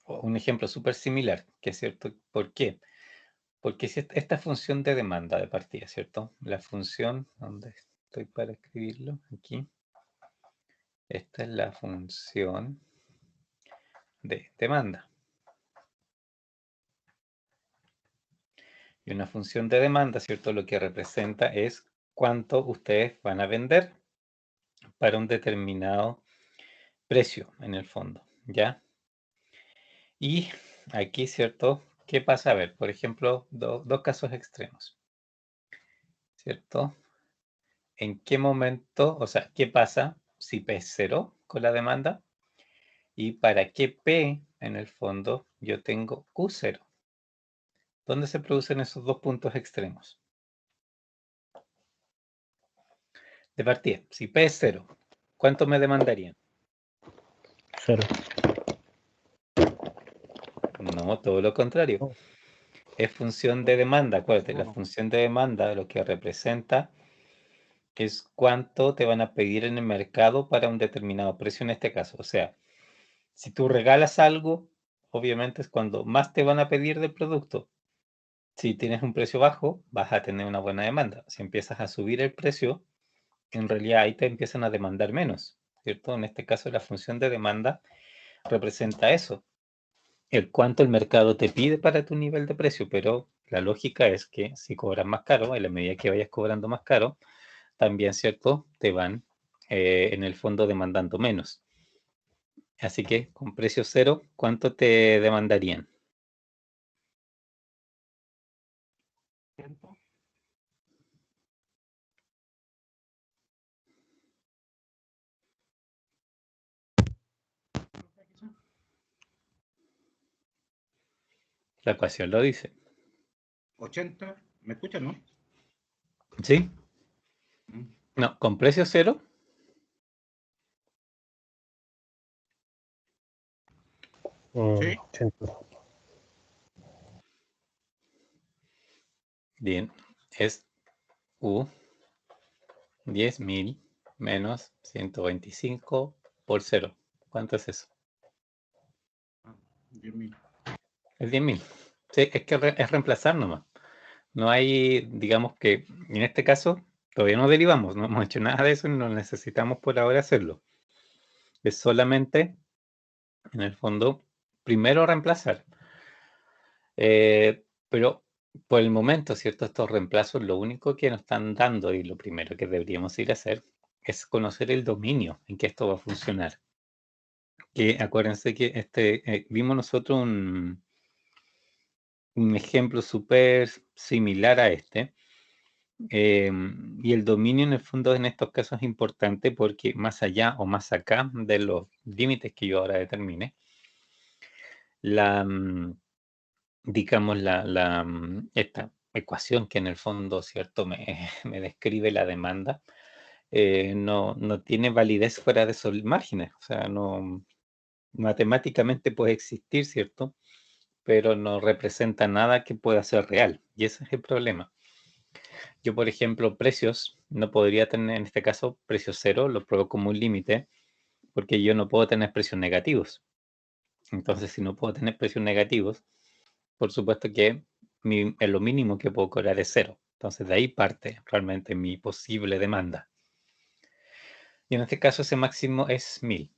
Un ejemplo súper similar, que es cierto. ¿Por qué? Porque si esta función de demanda de partida, ¿cierto? La función, ¿dónde estoy para escribirlo? Aquí. Esta es la función de demanda. Y una función de demanda, ¿cierto? Lo que representa es cuánto ustedes van a vender para un determinado precio, en el fondo, ¿ya? Y aquí, ¿cierto? ¿Qué pasa? A ver, por ejemplo, dos casos extremos, ¿cierto? ¿En qué momento, o sea, qué pasa si P es 0 con la demanda? ¿Y para qué P, en el fondo, yo tengo Q0? ¿Dónde se producen esos dos puntos extremos? De partida, si P es 0, ¿cuánto me demandarían? 0. No, todo lo contrario. Oh. Es función de demanda, acuérdate, la Uno. función de demanda lo que representa es cuánto te van a pedir en el mercado para un determinado precio en este caso. O sea, si tú regalas algo, obviamente es cuando más te van a pedir del producto. Si tienes un precio bajo, vas a tener una buena demanda. Si empiezas a subir el precio, en realidad ahí te empiezan a demandar menos, ¿cierto? En este caso la función de demanda representa eso, el cuánto el mercado te pide para tu nivel de precio, pero la lógica es que si cobras más caro, en la medida que vayas cobrando más caro, también, ¿cierto? Te van en el fondo demandando menos. Así que con precio cero, ¿cuánto te demandarían? La ecuación lo dice. 80. ¿Me escuchan, no? ¿Sí? No, con precio cero. Sí. 80. Bien, es U 10.000 menos 125 por 0. ¿Cuánto es eso? 10.000. Es 10.000. Sí, es que es reemplazar nomás. No hay, digamos que en este caso todavía no derivamos, no hemos hecho nada de eso y no necesitamos por ahora hacerlo. Es solamente, en el fondo, primero reemplazar. Pero por el momento, ¿cierto? Estos reemplazos lo único que nos están dando y lo primero que deberíamos ir a hacer es conocer el dominio en que esto va a funcionar. Que acuérdense que vimos nosotros un ejemplo súper similar a este. Y el dominio en el fondo en estos casos es importante porque más allá o más acá de los límites que yo ahora determine, digamos, esta ecuación que en el fondo, ¿cierto?, me describe la demanda, no tiene validez fuera de esos márgenes. O sea, no, matemáticamente puede existir, ¿cierto?, pero no representa nada que pueda ser real. Y ese es el problema. Yo, por ejemplo, precios, no podría tener, en este caso, precio cero, lo pruebo como un límite, porque yo no puedo tener precios negativos. Entonces, si no puedo tener precios negativos, por supuesto que lo mínimo que puedo cobrar es cero. Entonces, de ahí parte realmente mi posible demanda. Y en este caso, ese máximo es 1.000.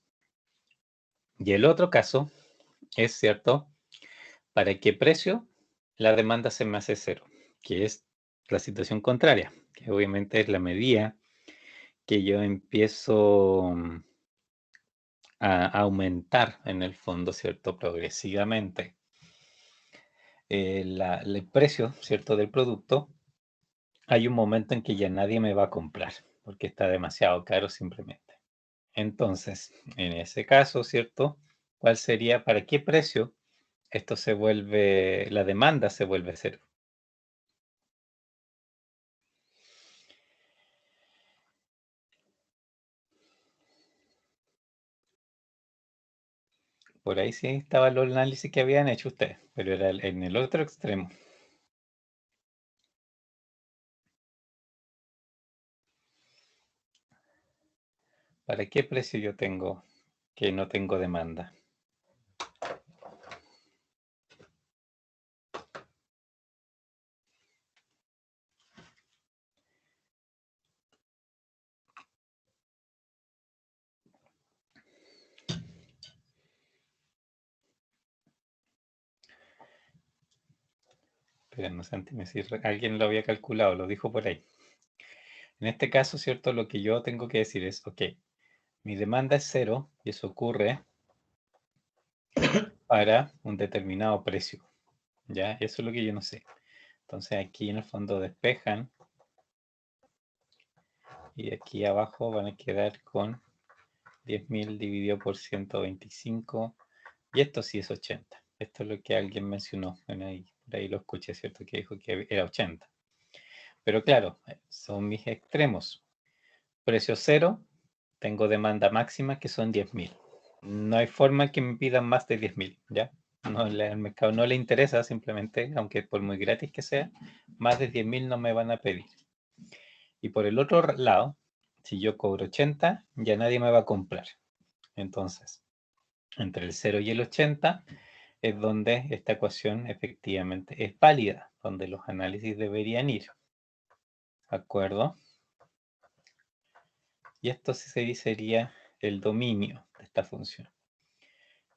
Y el otro caso es, ¿cierto?, ¿para qué precio la demanda se me hace cero? Que es la situación contraria, que obviamente es la medida que yo empiezo a aumentar en el fondo, ¿cierto?, progresivamente el precio, ¿cierto?, del producto. Hay un momento en que ya nadie me va a comprar porque está demasiado caro simplemente. Entonces, en ese caso, ¿cierto?, ¿cuál sería, para qué precio esto se vuelve, la demanda se vuelve cero? Por ahí sí estaba el análisis que habían hecho ustedes, pero era en el otro extremo. ¿Para qué precio yo tengo que no tengo demanda? Pero no sé si alguien lo había calculado, lo dijo por ahí. En este caso, ¿cierto? Lo que yo tengo que decir es, ok, mi demanda es cero y eso ocurre para un determinado precio. ¿Ya? Eso es lo que yo no sé. Entonces aquí en el fondo despejan y aquí abajo van a quedar con 10.000 dividido por 125 y esto sí es 80. Esto es lo que alguien mencionó, bueno, por ahí lo escuché, ¿cierto? Que dijo que era 80. Pero claro, son mis extremos. Precio cero, tengo demanda máxima que son 10.000. No hay forma que me pidan más de 10.000, ¿ya? No, al mercado no le interesa, simplemente, aunque por muy gratis que sea, más de 10.000 no me van a pedir. Y por el otro lado, si yo cobro 80, ya nadie me va a comprar. Entonces, entre el 0 y el 80 es donde esta ecuación efectivamente es válida, donde los análisis deberían ir. ¿De acuerdo? Y esto sería el dominio de esta función.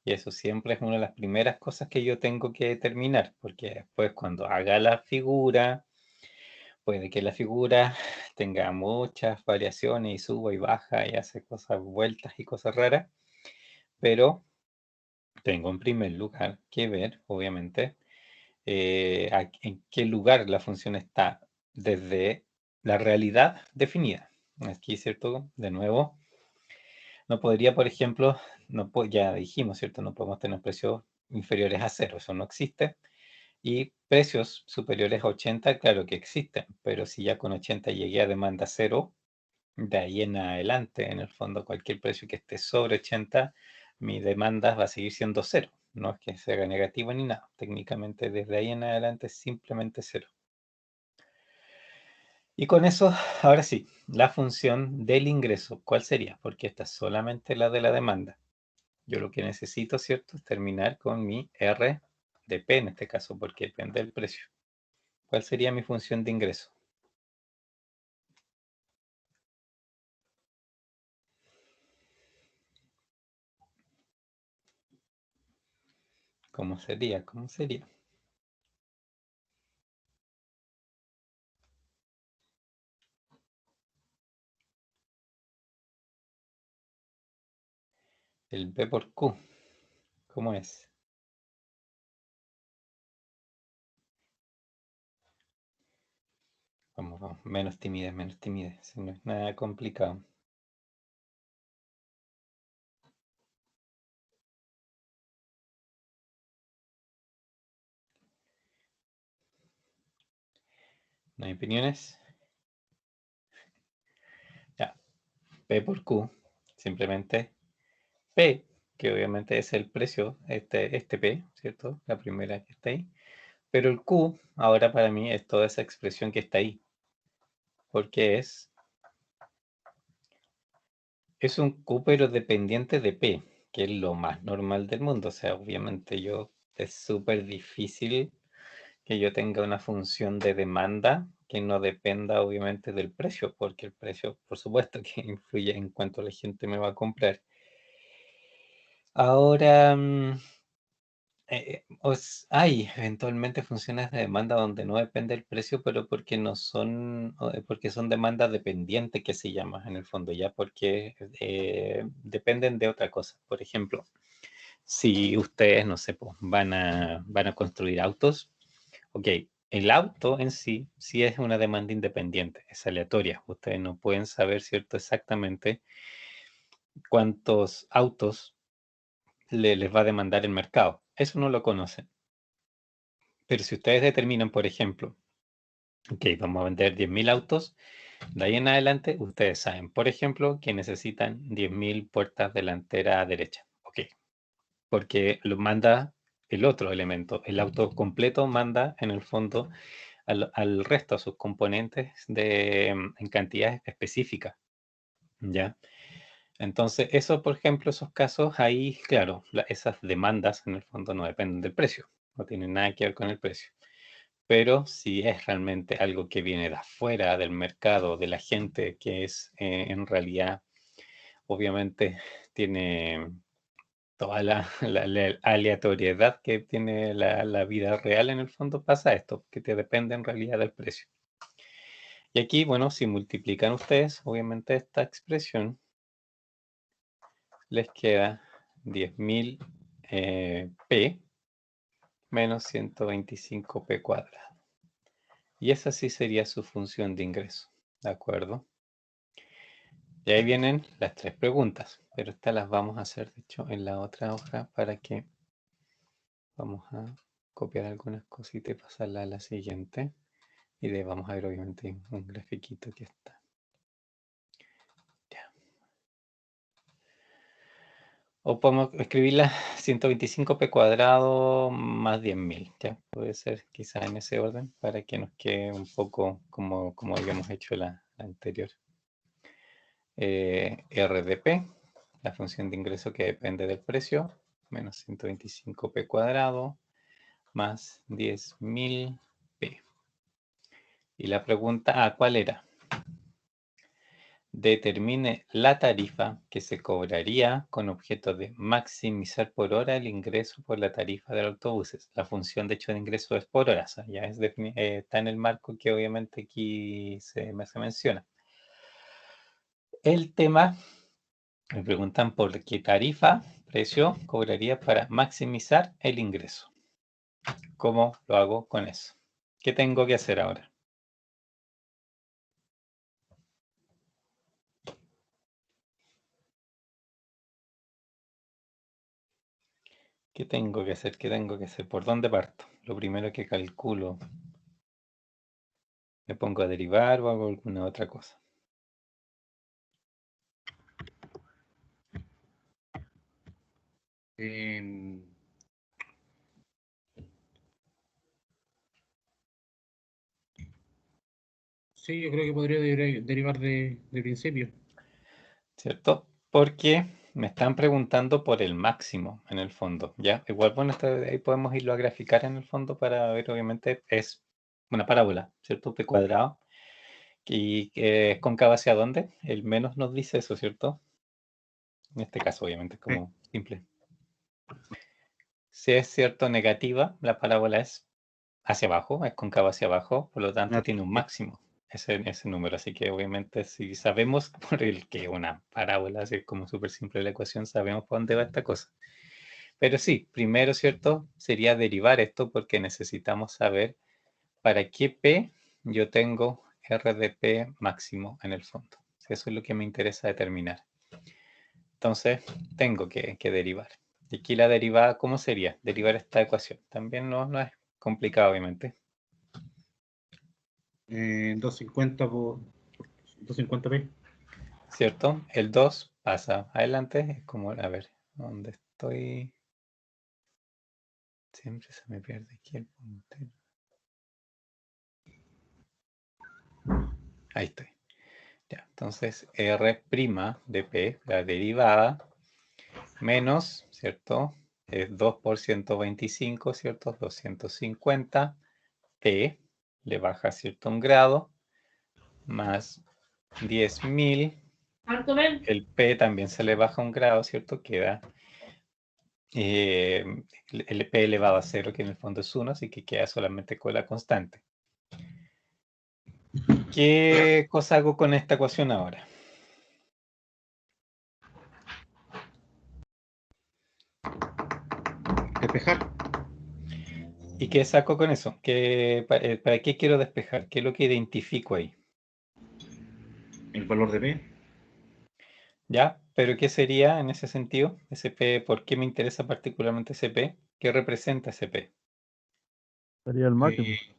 Y eso siempre es una de las primeras cosas que yo tengo que determinar, porque después cuando haga la figura, puede que la figura tenga muchas variaciones y suba y baja y hace cosas vueltas y cosas raras, pero tengo en primer lugar que ver, obviamente, en qué lugar la función está desde la realidad definida. Aquí, ¿cierto? De nuevo, no podría, por ejemplo, ya dijimos, ¿cierto? No podemos tener precios inferiores a cero, eso no existe. Y precios superiores a 80, claro que existen, pero si ya con 80 llegué a demanda cero, de ahí en adelante, en el fondo, cualquier precio que esté sobre 80, mi demanda va a seguir siendo cero. No es que sea negativo ni nada. Técnicamente, desde ahí en adelante, es simplemente cero. Y con eso, ahora sí, la función del ingreso, ¿cuál sería? Porque esta es solamente la de la demanda. Yo lo que necesito, ¿cierto?, es terminar con mi R de P en este caso, porque depende del precio. ¿Cuál sería mi función de ingreso? ¿Cómo sería? ¿Cómo sería? El B por Q. ¿Cómo es? Vamos, vamos. Menos timidez, menos timidez. No es nada complicado. ¿No hay opiniones? Ya. P por Q. Simplemente P, que obviamente es el precio, este P, ¿cierto? La primera que está ahí. Pero el Q, ahora para mí, es toda esa expresión que está ahí. Porque es un Q, pero dependiente de P, que es lo más normal del mundo. O sea, obviamente es súper difícil que yo tenga una función de demanda que no dependa obviamente del precio, porque el precio, por supuesto, que influye en cuánto la gente me va a comprar. Ahora, hay eventualmente funciones de demanda donde no depende el precio, pero porque no son, porque son demandas dependientes, que se llama en el fondo, ya porque dependen de otra cosa. Por ejemplo, si ustedes, no sé, pues, van a construir autos, ok, el auto en sí es una demanda independiente, es aleatoria. Ustedes no pueden saber, ¿cierto?, exactamente cuántos autos les va a demandar el mercado. Eso no lo conocen. Pero si ustedes determinan, por ejemplo, ok, vamos a vender 10.000 autos, de ahí en adelante ustedes saben, por ejemplo, que necesitan 10.000 puertas delanteras derechas. Ok, porque lo manda el otro elemento. El auto completo manda en el fondo al resto, a sus componentes en cantidades específicas, ¿ya? Entonces, eso, por ejemplo, esos casos, ahí, claro, esas demandas en el fondo no dependen del precio, no tienen nada que ver con el precio. Pero si es realmente algo que viene de afuera del mercado, de la gente, que es en realidad, obviamente, tiene toda la aleatoriedad que tiene la vida real, en el fondo pasa esto, que te depende en realidad del precio. Y aquí, bueno, si multiplican ustedes, obviamente esta expresión les queda 10.000 P menos 125 P cuadrado. Y esa sí sería su función de ingreso, ¿de acuerdo? Y ahí vienen las tres preguntas, pero estas las vamos a hacer, de hecho, en la otra hoja para que vamos a copiar algunas cositas y pasarla a la siguiente. Y de vamos a ver, obviamente, un grafiquito que está. Ya. O podemos escribirla 125p cuadrado más 10.000. Ya puede ser quizás en ese orden para que nos quede un poco como habíamos hecho la anterior. RDP, la función de ingreso que depende del precio, menos 125p cuadrado más 10.000p. Y la pregunta, ¿cuál era? Determine la tarifa que se cobraría con objeto de maximizar por hora el ingreso por la tarifa de los autobuses. La función de hecho de ingreso es por hora, o sea, ya está en el marco que obviamente aquí se menciona. El tema, me preguntan por qué tarifa, precio, cobraría para maximizar el ingreso. ¿Cómo lo hago con eso? ¿Qué tengo que hacer ahora? ¿Qué tengo que hacer? ¿Qué tengo que hacer? ¿Por dónde parto? Lo primero que calculo. ¿Me pongo a derivar o hago alguna otra cosa? Em, sí, yo creo que podría derivar de principio. ¿Cierto? Porque me están preguntando por el máximo en el fondo, ¿ya? Igual, bueno, ahí podemos irlo a graficar en el fondo para ver, obviamente, es una parábola, ¿cierto? P cuadrado. ¿Y es cóncava hacia dónde? El menos nos dice eso, ¿cierto? En este caso, obviamente, es como simple. Si es cierto negativa, la parábola es hacia abajo, es cóncava hacia abajo, por lo tanto tiene un máximo ese número. Así que obviamente si sabemos por el que una parábola, así como súper simple la ecuación, sabemos por dónde va esta cosa. Pero sí, primero, ¿cierto? Sería derivar esto porque necesitamos saber para qué P yo tengo R de P máximo en el fondo. Eso es lo que me interesa determinar. Entonces, tengo que derivar. Y aquí la derivada, ¿cómo sería? Derivar esta ecuación. También no es complicado, obviamente. 250 por 250p. ¿Cierto? El 2 pasa adelante. Es como, a ver, ¿dónde estoy? Siempre se me pierde aquí el puntero. Ahí estoy. Ya, entonces, R' de P, la derivada, menos, ¿cierto? Es 2 por 125, ¿cierto? 250. T le baja, ¿cierto? Un grado, más 10.000. El P también se le baja un grado, ¿cierto? Queda el P elevado a 0, que en el fondo es 1, así que queda solamente con la constante. ¿Qué cosa hago con esta ecuación ahora? Despejar ¿Y qué saco con eso? ¿Para qué quiero despejar? ¿Qué es lo que identifico ahí? el valor de p. ¿Ya? ¿Pero qué sería en ese sentido? Ese P, ¿por qué me interesa particularmente ese P? ¿Qué representa ese P? Sería el máximo. Eh,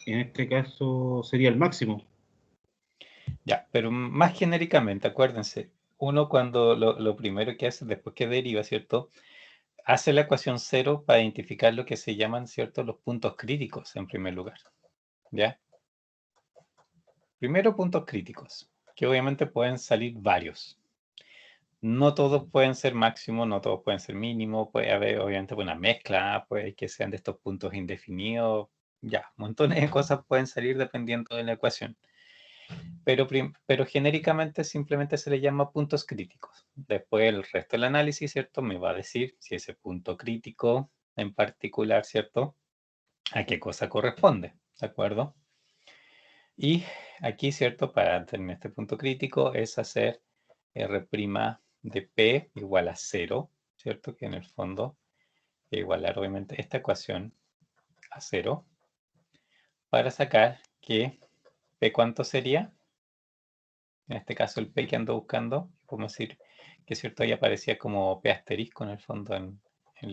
en este caso sería el máximo. Ya, pero más genéricamente, acuérdense, uno cuando lo primero que hace después que deriva, ¿cierto? Hace la ecuación cero para identificar lo que se llaman, ¿cierto? Los puntos críticos en primer lugar, ¿ya? Primero puntos críticos, que obviamente pueden salir varios. No todos pueden ser máximo, no todos pueden ser mínimo, puede haber obviamente una mezcla, puede que sean de estos puntos indefinidos, ya, montones de cosas pueden salir dependiendo de la ecuación. Pero genéricamente simplemente se le llama puntos críticos. Después el resto del análisis, ¿cierto? Me va a decir si ese punto crítico en particular, ¿cierto? A qué cosa corresponde, ¿de acuerdo? Y aquí, ¿cierto? Para tener este punto crítico es hacer R' de P igual a 0, ¿cierto? Que en el fondo igualar obviamente esta ecuación a 0 para sacar que P ¿cuánto sería? En este caso el P que ando buscando, podemos decir que cierto ahí aparecía como P asterisco en el fondo en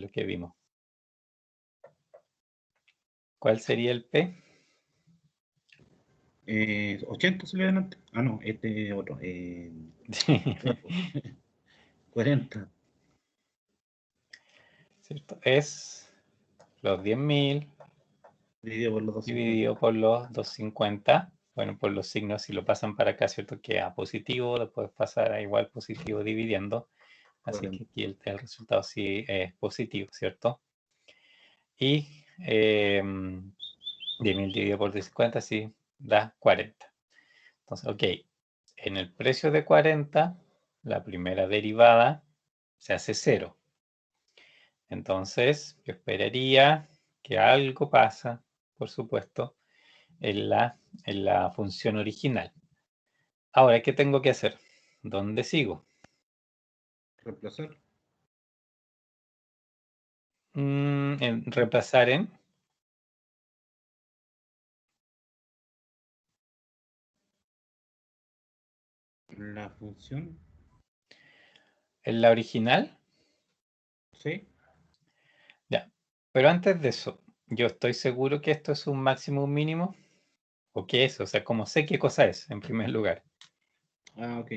lo que vimos. ¿Cuál sería el P? 80 se le adelante. Ah, no, este otro. 40 ¿Cierto? Es los 10.000 dividido por los 250. dividido por los 250. Bueno, por los signos, si lo pasan para acá, ¿cierto? Queda positivo, después pasar a igual positivo dividiendo. Así 40. que aquí el resultado sí es positivo, ¿cierto? Y 10.000 dividido por 250 sí da 40. Entonces, ok, en el precio de 40, la primera derivada se hace 0. Entonces, yo esperaría que algo pasa, por supuesto, en la función original. Ahora, ¿qué tengo que hacer? ¿Dónde sigo? Reemplazar. Reemplazar en. la función. ¿En la original? Sí. Ya. Pero antes de eso, yo estoy seguro que esto es un máximo, un mínimo. ¿O qué es? O sea, ¿cómo sé qué cosa es, en primer lugar? Ah, ok.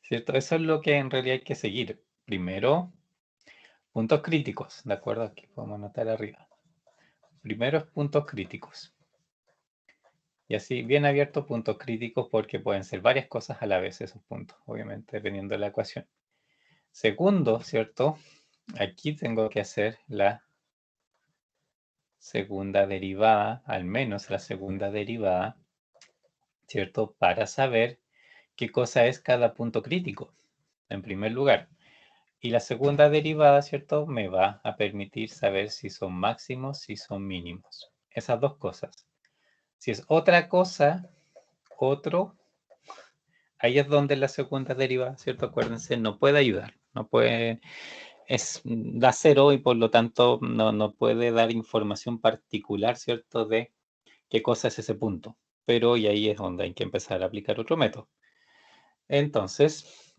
¿Cierto? Eso es lo que en realidad hay que seguir. Primero, puntos críticos, ¿de acuerdo? Aquí podemos anotar arriba. Primero es puntos críticos. Y así, bien abierto, puntos críticos, porque pueden ser varias cosas a la vez esos puntos, obviamente, dependiendo de la ecuación. Segundo, ¿cierto? Aquí tengo que hacer la segunda derivada, al menos la segunda derivada, ¿cierto? Para saber qué cosa es cada punto crítico, en primer lugar. Y la segunda derivada, ¿cierto? Me va a permitir saber si son máximos, si son mínimos. Esas dos cosas. Si es otra cosa, otro, ahí es donde la segunda derivada, ¿cierto? Acuérdense, no puede ayudar. No puede, da cero y por lo tanto no puede dar información particular, ¿cierto? De qué cosa es ese punto. Pero y ahí es donde hay que empezar a aplicar otro método. Entonces,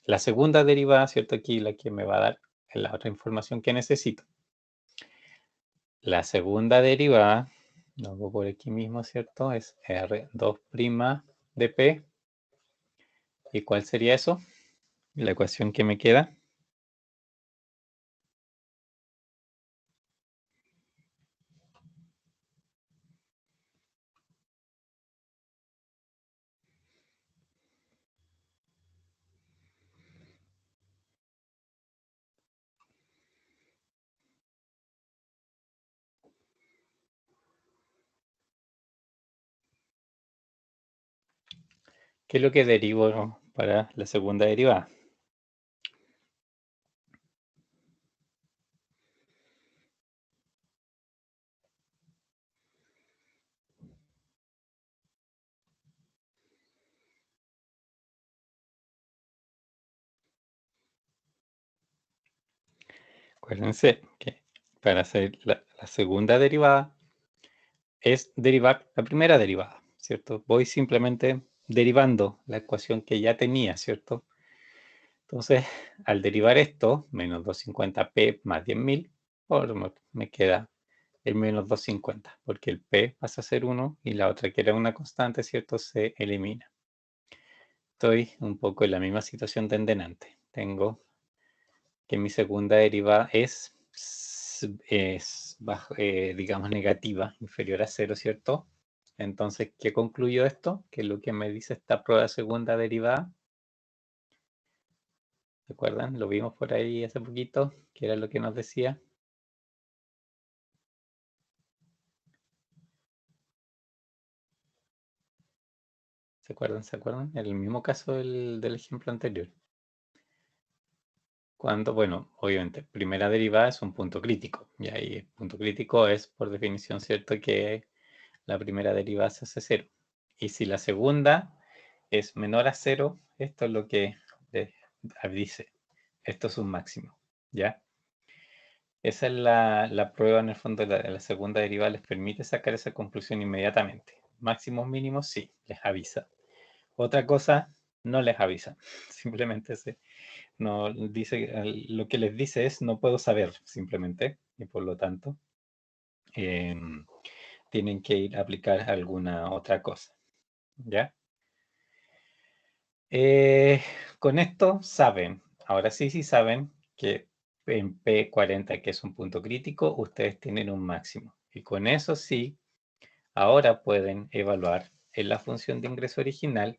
la segunda derivada, ¿cierto? Aquí la que me va a dar la otra información que necesito. La segunda derivada, lo hago por aquí mismo, ¿cierto? Es R2' de P. ¿Y cuál sería eso? La ecuación que me queda. ¿Qué es lo que derivo para la segunda derivada? Acuérdense que para hacer la segunda derivada es derivar la primera derivada, ¿cierto? Voy simplemente derivando la ecuación que ya tenía, ¿cierto? Entonces, al derivar esto, menos 250p más 10.000, me queda el menos 250, porque el p pasa a ser 1 y la otra que era una constante, ¿cierto? Se elimina. Estoy un poco en la misma situación de delante. Tengo que mi segunda derivada es digamos, negativa, inferior a 0, ¿cierto? Entonces, ¿qué concluyo esto? Que es lo que me dice esta prueba de segunda derivada. ¿Se acuerdan? Lo vimos por ahí hace poquito, que era lo que nos decía. ¿Se acuerdan? ¿Se acuerdan? En el mismo caso del ejemplo anterior. Cuando, bueno, obviamente, primera derivada es un punto crítico. Y ahí el punto crítico es, por definición, cierto que la primera derivada se hace 0. Y si la segunda es menor a 0, esto es lo que dice. Esto es un máximo, ¿ya? Esa es la prueba, en el fondo, de la segunda derivada les permite sacar esa conclusión inmediatamente. Máximos, mínimos, sí, les avisa. Otra cosa, no les avisa. Simplemente no dice, lo que les dice es no puedo saber, simplemente, y por lo tanto tienen que ir a aplicar alguna otra cosa, ¿ya? Con esto saben, ahora sí saben que en P40, que es un punto crítico, ustedes tienen un máximo. Y con eso sí, ahora pueden evaluar en la función de ingreso original,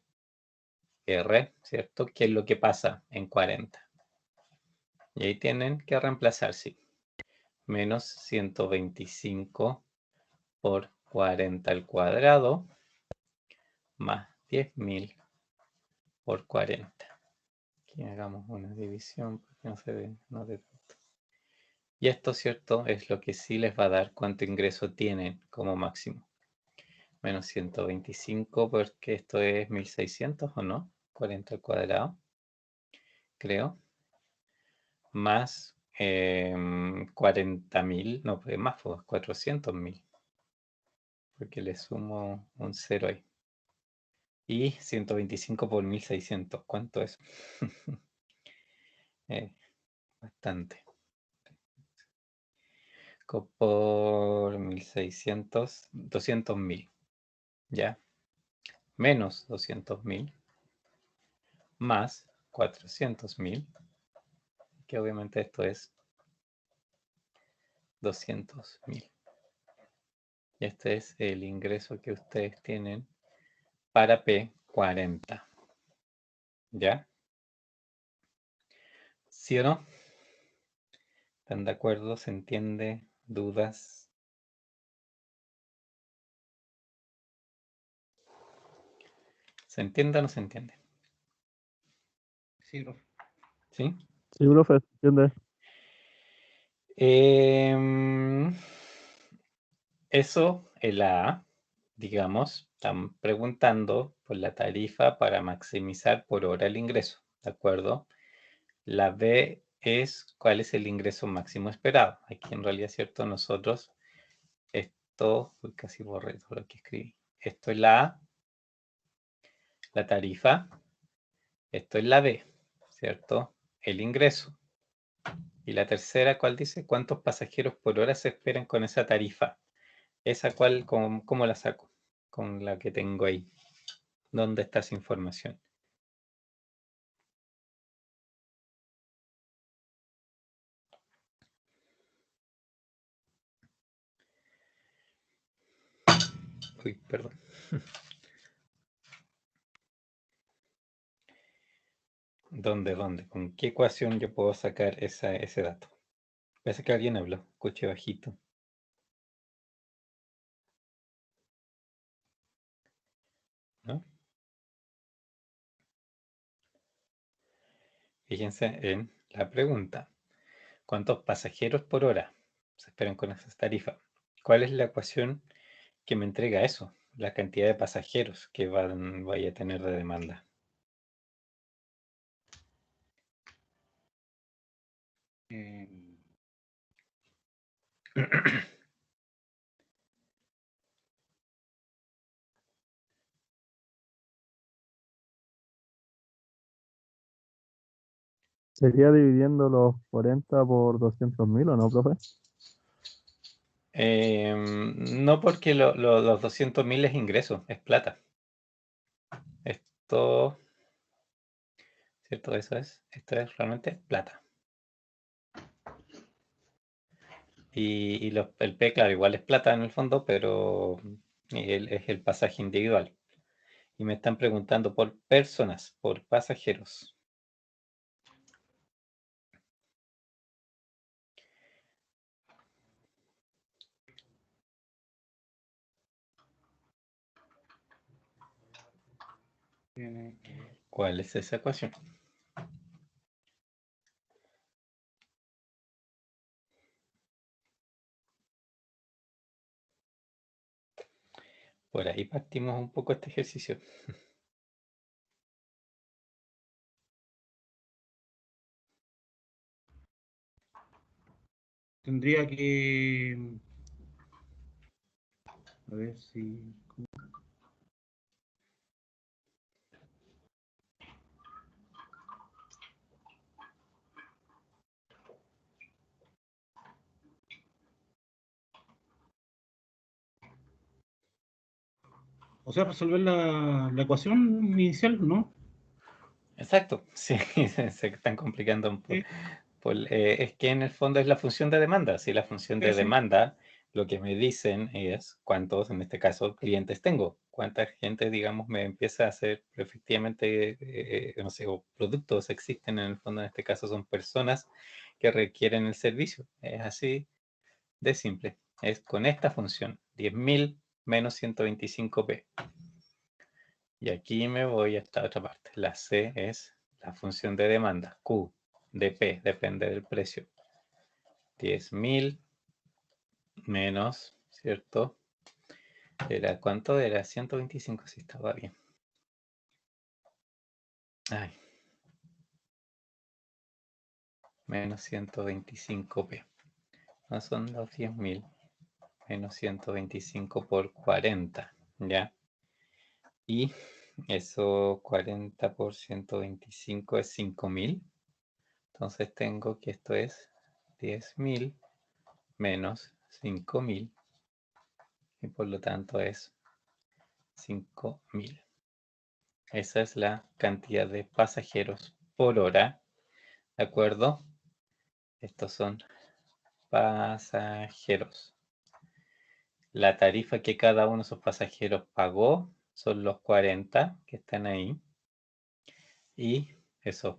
R, ¿cierto? ¿Qué es lo que pasa en 40? Y ahí tienen que reemplazar, sí. Menos 125 por 40 al cuadrado, más 10.000 por 40. Aquí hagamos una división porque no se ve, no de tanto. Y esto, ¿cierto? Es lo que sí les va a dar cuánto ingreso tienen como máximo. Menos 125 porque esto es 1600 ¿o no? 40 al cuadrado, creo. Más 40.000, no, pues más, pues 400.000. Porque le sumo un 0 ahí. Y 125 por 1600. ¿Cuánto es? Bastante. Por 1600, 200.000. ¿Ya? Menos 200.000. Más 400.000. Que obviamente esto es 200.000. Y este es el ingreso que ustedes tienen para P40. ¿Ya? ¿Sí o no? ¿Están de acuerdo? ¿Se entiende? ¿Dudas? ¿Se entiende o no se entiende? Sí, profe. ¿Sí? Sí, profe, ¿entiendes? Eso, el A, digamos, están preguntando por la tarifa para maximizar por hora el ingreso, ¿de acuerdo? La B es cuál es el ingreso máximo esperado. Aquí en realidad, ¿cierto? Nosotros, esto, uy, casi borré todo lo que escribí. Esto es la A, la tarifa. Esto es la B, ¿cierto? El ingreso. Y la tercera, ¿cuál dice? ¿Cuántos pasajeros por hora se esperan con esa tarifa? ¿Esa cuál, cómo la saco? Con la que tengo ahí. ¿Dónde está esa información? Uy, perdón. ¿Dónde? ¿Con qué ecuación yo puedo sacar ese dato? Parece que alguien habló. Escuche bajito. ¿No? Fíjense en la pregunta. ¿Cuántos pasajeros por hora se esperan con esa tarifa? ¿Cuál es la ecuación que me entrega eso? La cantidad de pasajeros que vaya a tener de demanda. ¿Sería dividiendo los 40 por 200.000 o no, profe? No, porque los 200.000 es ingreso, es plata. Esto, ¿cierto? Esto es realmente plata. Y el P, claro, igual es plata en el fondo, pero es el pasaje individual. Y me están preguntando por personas, por pasajeros. ¿Cuál es esa ecuación? Por ahí partimos un poco este ejercicio. Tendría que... A ver si... O sea, resolver la ecuación inicial, ¿no? Exacto, sí, se están complicando un poco. Sí, Es que en el fondo es la función de demanda. Si la función de sí, sí. demanda, lo que me dicen es cuántos, en este caso, clientes tengo. Cuánta gente, digamos, me empieza a hacer efectivamente, no sé, o productos existen en el fondo, en este caso son personas que requieren el servicio. Es así de simple. Es con esta función, 10.000 menos 125p. Y aquí me voy a esta otra parte. La C es la función de demanda. Q de P, depende del precio. 10.000 menos, ¿cierto? ¿Era cuánto? Era 125, si estaba bien. Ay. Menos 125p. No son los 10.000. Menos 125 por 40, ¿ya? Y eso 40 por 125 es 5.000. Entonces tengo que esto es 10.000 menos 5.000 y por lo tanto es 5.000. Esa es la cantidad de pasajeros por hora, ¿de acuerdo? Estos son pasajeros. La tarifa que cada uno de esos pasajeros pagó son los 40 que están ahí. Y esos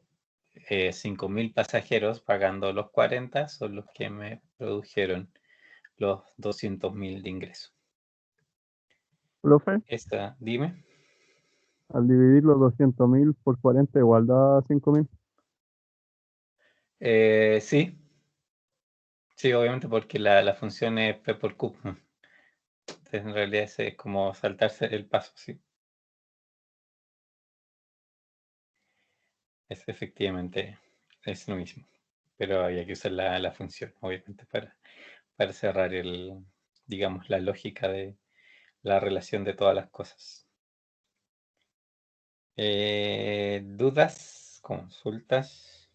5.000 pasajeros pagando los 40 son los que me produjeron los 200.000 de ingreso. Profe, Esta, dime. al dividir los 200.000 por 40 igual da 5.000. Sí, sí, obviamente porque la función es P por Q. Entonces, en realidad es como saltarse el paso, sí. Es efectivamente es lo mismo. Pero había que usar la función, obviamente, para cerrar digamos, la lógica de la relación de todas las cosas. ¿Dudas? ¿Consultas?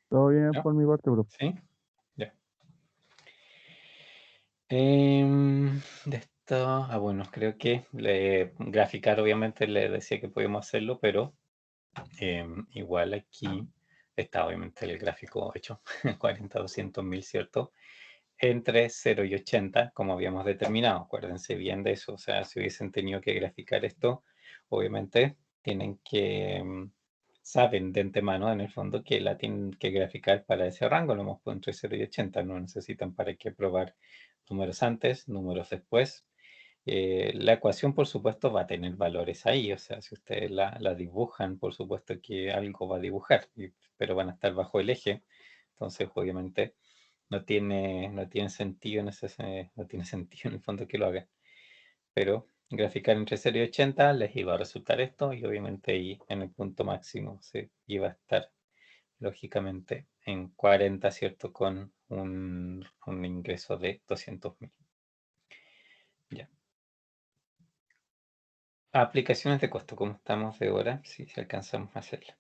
Todo bien ¿No? por mi parte, profe. ¿Sí? Ya. De esto, bueno, creo que graficar obviamente le decía que podíamos hacerlo, pero igual aquí está obviamente el gráfico hecho, 40, 200.000, ¿cierto? Entre 0 y 80, como habíamos determinado. Acuérdense bien de eso. O sea, si hubiesen tenido que graficar esto, obviamente tienen que, saben de antemano en el fondo que la tienen que graficar para ese rango. Lo hemos puesto entre 0 y 80. No necesitan para qué probar números antes, números después. La ecuación, por supuesto, va a tener valores ahí. O sea, si ustedes la dibujan, por supuesto que algo va a dibujar, pero van a estar bajo el eje. Entonces, obviamente no tiene sentido no tiene sentido en el fondo que lo haga. Pero graficar entre 0 y 80 les iba a resultar esto y obviamente ahí en el punto máximo se iba a estar lógicamente en 40, ¿cierto? Con un ingreso de 200.000. Ya. Aplicaciones de costo, ¿cómo estamos de hora? Si alcanzamos a hacerla.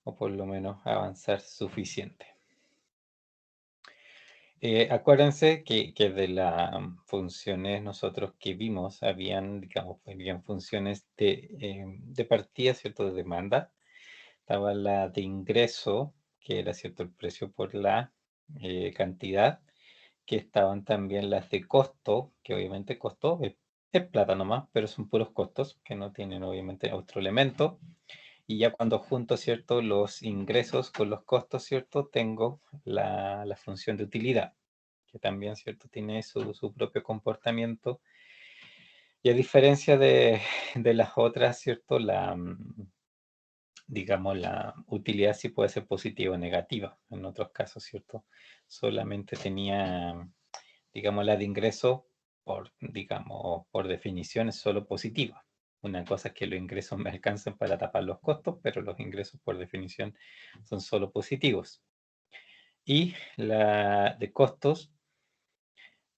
O por lo menos avanzar suficiente. Acuérdense que de las funciones nosotros que vimos, digamos, habían funciones de partida, ¿cierto? De demanda. Estaba la de ingreso, que era, ¿cierto? El precio por la cantidad. Que estaban también las de costo, que obviamente costo es plata nomás, pero son puros costos, que no tienen obviamente otro elemento. Y ya cuando junto, ¿cierto? Los ingresos con los costos, ¿cierto? Tengo la función de utilidad que también, ¿cierto? Tiene su propio comportamiento. Y a diferencia de las otras, ¿cierto? Digamos, la utilidad sí puede ser positiva o negativa. En otros casos, ¿cierto? Solamente tenía, digamos, la de ingreso, digamos, por definición es solo positiva. Una cosa es que los ingresos me alcancen para tapar los costos, pero los ingresos por definición son solo positivos. Y la de costos,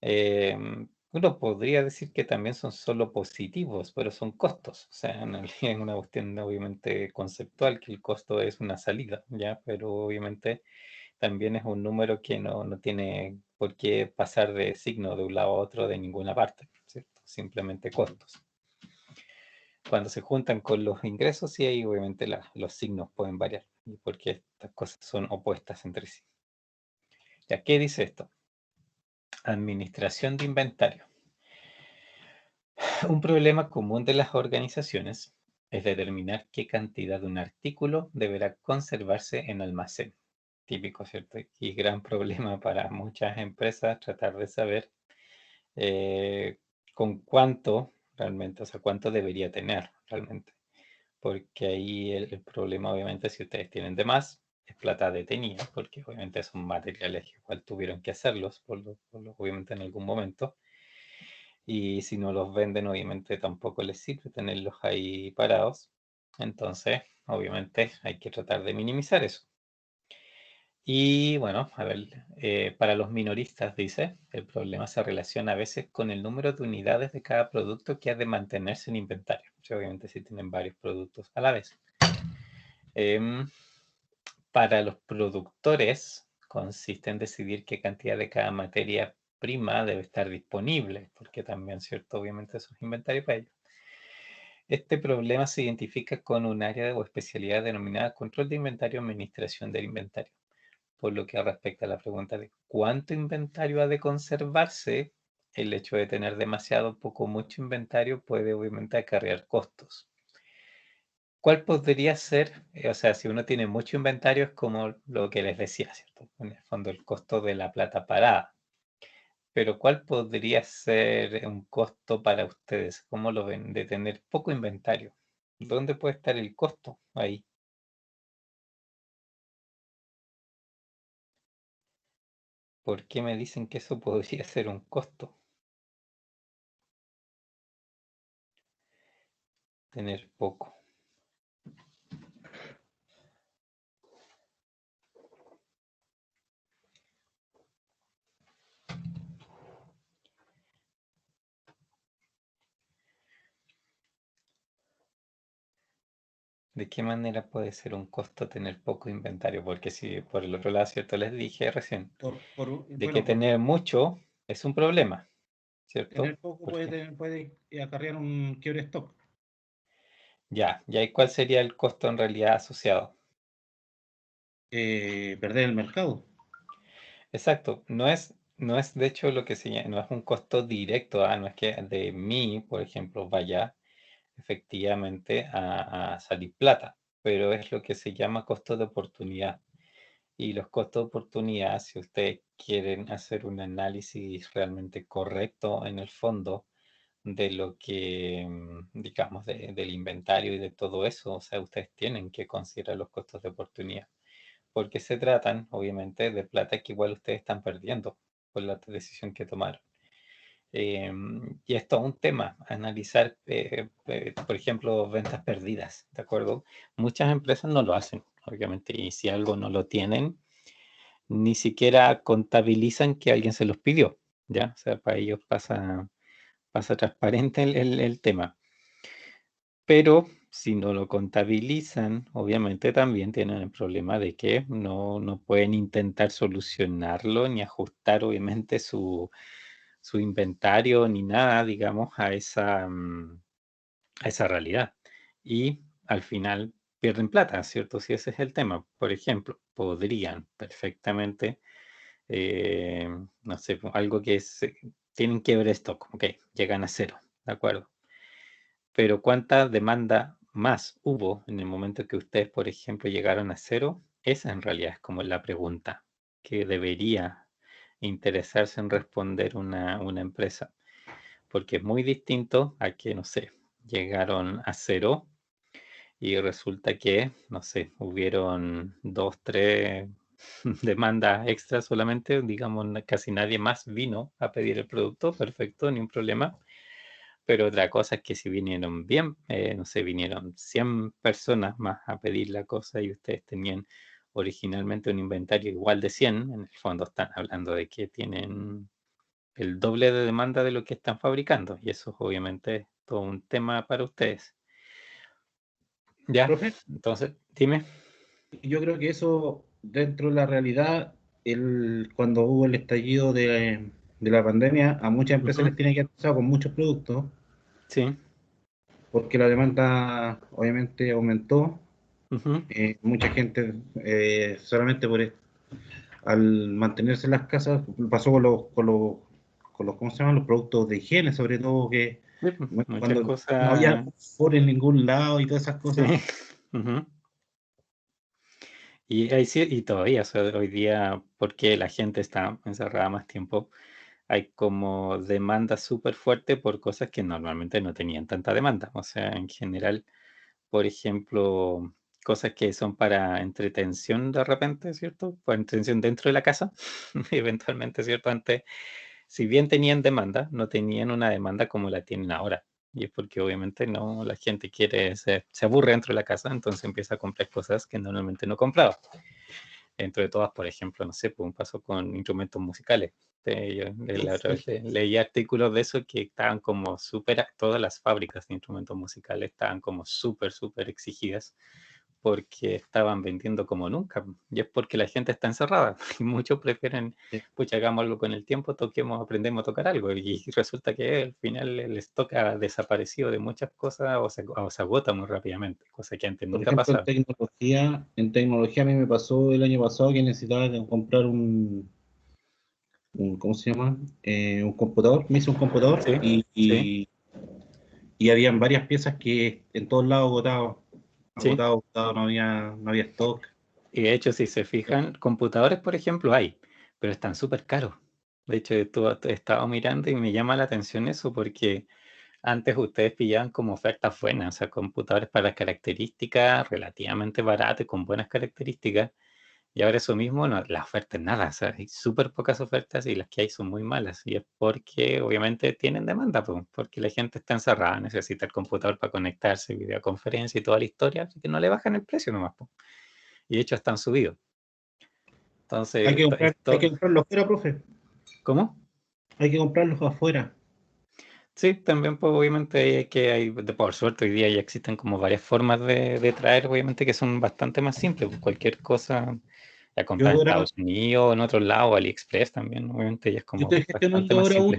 uno podría decir que también son solo positivos, pero son costos. O sea, en realidad es una cuestión obviamente conceptual, que el costo es una salida, ¿ya? Pero obviamente también es un número que no tiene por qué pasar de signo de un lado a otro de ninguna parte, ¿cierto? Simplemente costos. Cuando se juntan con los ingresos, sí, ahí obviamente los signos pueden variar, porque estas cosas son opuestas entre sí. ¿Ya qué dice esto? Administración de inventario. Un problema común de las organizaciones es determinar qué cantidad de un artículo deberá conservarse en almacén. Típico, ¿cierto? Y gran problema para muchas empresas tratar de saber con cuánto realmente, o sea, cuánto debería tener realmente. Porque ahí el problema, obviamente, si ustedes tienen de más, es plata detenida, porque obviamente son materiales que igual tuvieron que hacerlos, obviamente en algún momento. Y si no los venden, obviamente tampoco les sirve tenerlos ahí parados. Entonces, obviamente hay que tratar de minimizar eso. Y bueno, a ver, para los minoristas, dice, el problema se relaciona a veces con el número de unidades de cada producto que ha de mantenerse en inventario. O sea, obviamente si tienen varios productos a la vez. Para los productores, consiste en decidir qué cantidad de cada materia prima debe estar disponible, porque también, ¿cierto? Obviamente eso es inventario para ellos. Este problema se identifica con un área o especialidad denominada control de inventario o administración del inventario. Por lo que respecta a la pregunta de cuánto inventario ha de conservarse, el hecho de tener demasiado, poco, mucho inventario puede obviamente acarrear costos. ¿Cuál podría ser? O sea, si uno tiene mucho inventario es como lo que les decía, ¿cierto? En el fondo el costo de la plata parada. Pero ¿cuál podría ser un costo para ustedes? ¿Cómo lo ven de tener poco inventario? ¿Dónde puede estar el costo ahí? ¿Por qué me dicen que eso podría ser un costo? Tener poco. ¿De qué manera puede ser un costo tener poco inventario? Porque si por el otro lado, ¿cierto? Les dije recién, de que Bueno, tener mucho es un problema, ¿cierto? tener poco Porque puede acarrear un quiebre stock. ya, ¿y cuál sería el costo en realidad asociado? Perder el mercado. Exacto, no es de hecho lo que se llama, no es un costo directo, no es que de mí, por ejemplo, vaya efectivamente a salir plata, pero es lo que se llama costo de oportunidad. Y los costos de oportunidad, si ustedes quieren hacer un análisis realmente correcto en el fondo de lo que, digamos, del inventario y de todo eso, o sea, ustedes tienen que considerar los costos de oportunidad, porque se tratan, obviamente, de plata que igual ustedes están perdiendo por la decisión que tomaron. Y es todo un tema, analizar, por ejemplo, ventas perdidas, ¿de acuerdo? Muchas empresas no lo hacen, obviamente, y si algo no lo tienen, ni siquiera contabilizan que alguien se los pidió, ¿ya? O sea, para ellos pasa transparente el tema. Pero si no lo contabilizan, obviamente también tienen el problema de que no pueden intentar solucionarlo ni ajustar, obviamente, su inventario ni nada, digamos, a esa realidad. Y al final pierden plata, ¿cierto? Si ese es el tema. Por ejemplo, podrían perfectamente no sé, algo que tienen que ver stock, ok, llegan a cero, ¿de acuerdo? Pero ¿cuánta demanda más hubo en el momento que ustedes, por ejemplo, llegaron a cero? Esa en realidad es como la pregunta que debería interesarse en responder una empresa, porque es muy distinto a que, no sé, llegaron a cero y resulta que, no sé, hubieron 2, 3 demandas extra solamente, digamos, casi nadie más vino a pedir el producto, perfecto, ni un problema. Pero otra cosa es que si vinieron bien, no sé, vinieron 100 personas más a pedir la cosa y ustedes tenían originalmente un inventario igual de 100, en el fondo están hablando de que tienen el doble de demanda de lo que están fabricando y eso obviamente es todo un tema para ustedes. Ya, Profe, entonces, dime. yo creo que eso, dentro de la realidad, cuando hubo el estallido de la pandemia, a muchas empresas Ujú, les tiene que haber pasado con muchos productos, sí. porque la demanda obviamente aumentó. Ujú, Mucha gente, solamente al mantenerse en las casas, pasó con los, ¿cómo se llaman? Los productos de higiene, sobre todo, que sí, pues, muchas cuando no había cosas, por en ningún lado y todas esas sí. cosas. Ujú. Y, ahí sí, y todavía, o sea, hoy día, porque la gente está encerrada más tiempo, hay como demanda súper fuerte por cosas que normalmente no tenían tanta demanda. O sea, en general, por ejemplo, cosas que son para entretención de repente, ¿cierto? Para entretención dentro de la casa, eventualmente, ¿cierto? Antes, si bien tenían demanda, no tenían una demanda como la tienen ahora. Y es porque obviamente no, la gente quiere, se aburre dentro de la casa, entonces empieza a comprar cosas que normalmente no compraba. Dentro de todas, por ejemplo, no sé, pues un paso con instrumentos musicales. Yo la otra vez leí artículos de eso que estaban como súper, todas las fábricas de instrumentos musicales estaban como súper exigidas porque estaban vendiendo como nunca. Y es porque la gente está encerrada y muchos prefieren, Sí. pucha, hagamos algo con el tiempo, toquemos, aprendemos a tocar algo. Y resulta que al final les toca desaparecido de muchas cosas o se agota muy rápidamente, cosa que antes Por nunca ejemplo, pasaba. en tecnología a mí me pasó el año pasado que necesitaba comprar ¿cómo se llama? Un computador. Me hice un computador Sí, sí, y habían varias piezas que en todos lados sí. agotado, no había stock. Y de hecho, si se fijan, computadores, por ejemplo, hay, pero están súper caros. De hecho, he estado mirando y me llama la atención eso porque antes ustedes pillaban como ofertas buenas, o sea, computadores para características relativamente baratos y con buenas características. Y ahora eso mismo, no, la oferta es nada, o sea, hay súper pocas ofertas y las que hay son muy malas. Y es porque obviamente tienen demanda, pues, porque la gente está encerrada, necesita el computador para conectarse, videoconferencia y toda la historia, así que no le bajan el precio nomás, pues. Y de hecho están subidos. Hay Entonces, que comprar, hay que comprarlos afuera, profe. ¿cómo? Hay que comprarlos afuera. Sí, también pues obviamente por suerte hoy día ya existen como varias formas de traer, obviamente que son bastante más simples, pues, cualquier cosa la comprar Yo en ahora, Estados Unidos o en otro lado, AliExpress también, obviamente ya es yo como estoy bastante gestionando más ahora simple.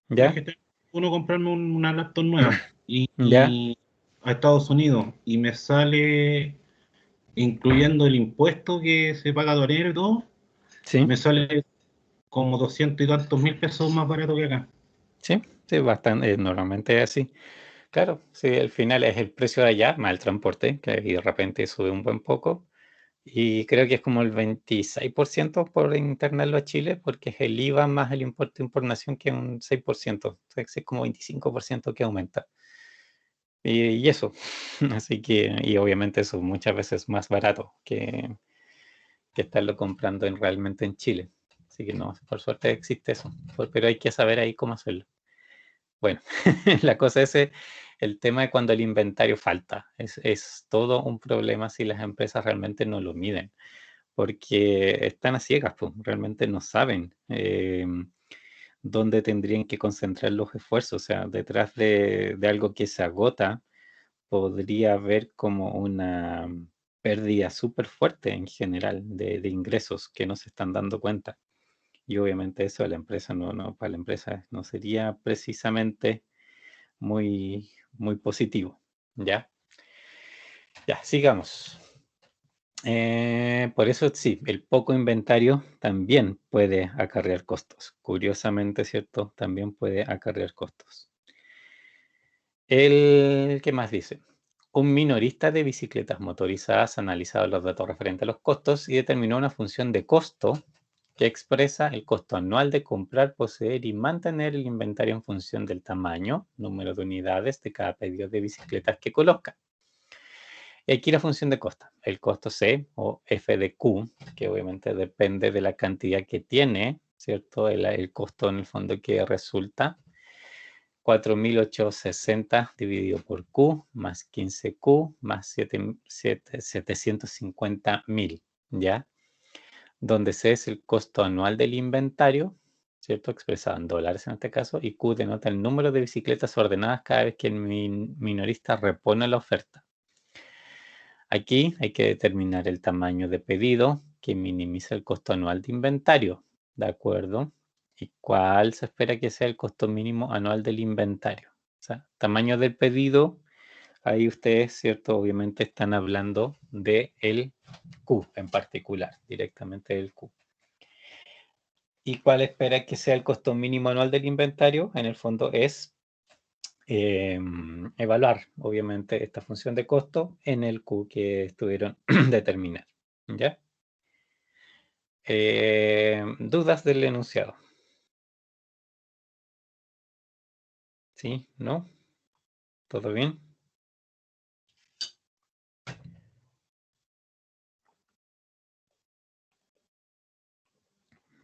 estoy ¿Ya? gestionando comprarme una laptop nueva ¿Ya? y a Estados Unidos y me sale, incluyendo el impuesto que se paga aduanero y todo, Sí, me sale como 200 y tantos mil pesos más barato que acá. sí, sí, bastante, normalmente es así. Claro, sí, al final es el precio de allá, más el transporte, que y de repente sube un buen poco. Y creo que es como el 26% por internarlo a Chile, porque es el IVA más el impuesto de importación que es un 6%. O sea, es como 25% que aumenta. Y eso. Así que, y obviamente eso muchas veces más barato que estarlo comprando realmente en Chile. Así que no, por suerte existe eso. Pero hay que saber ahí cómo hacerlo. Bueno, la cosa es el tema de cuando el inventario falta. Es todo un problema si las empresas realmente no lo miden. Porque están a ciegas, pues, realmente no saben dónde tendrían que concentrar los esfuerzos. O sea, detrás de algo que se agota, podría haber como una pérdida súper fuerte en general de ingresos que no se están dando cuenta. Y obviamente eso a la empresa para la empresa no sería precisamente muy positivo. ¿Ya? Ya, sigamos. Por eso sí, el poco inventario también puede acarrear costos. Curiosamente, ¿cierto? También puede acarrear costos. ¿Qué más dice? Un minorista de bicicletas motorizadas ha analizado los datos referentes a los costos y determinó una función de costo que expresa el costo anual de comprar, poseer y mantener el inventario en función del tamaño, número de unidades de cada pedido de bicicletas que coloca. Y aquí la función de costo, el costo C o F de Q, que obviamente depende de la cantidad que tiene, ¿cierto? El costo en el fondo que resulta 4.860 dividido por Q más 15Q más 750.000, ¿ya? Donde C es el costo anual del inventario, ¿cierto? Expresado en dólares en este caso, y Q denota el número de bicicletas ordenadas cada vez que el minorista repone la oferta. Aquí hay que determinar el tamaño de pedido que minimiza el costo anual de inventario, ¿de acuerdo? ¿Y cuál se espera que sea el costo mínimo anual del inventario? O sea, tamaño del pedido, ahí ustedes, ¿cierto? Obviamente están hablando de el Q en particular, directamente del Q. ¿Y cuál espera que sea el costo mínimo anual del inventario? En el fondo es evaluar, obviamente, esta función de costo en el Q que estuvieron determinar. ¿Ya? ¿Dudas del enunciado? ¿Sí? ¿No? ¿Todo bien?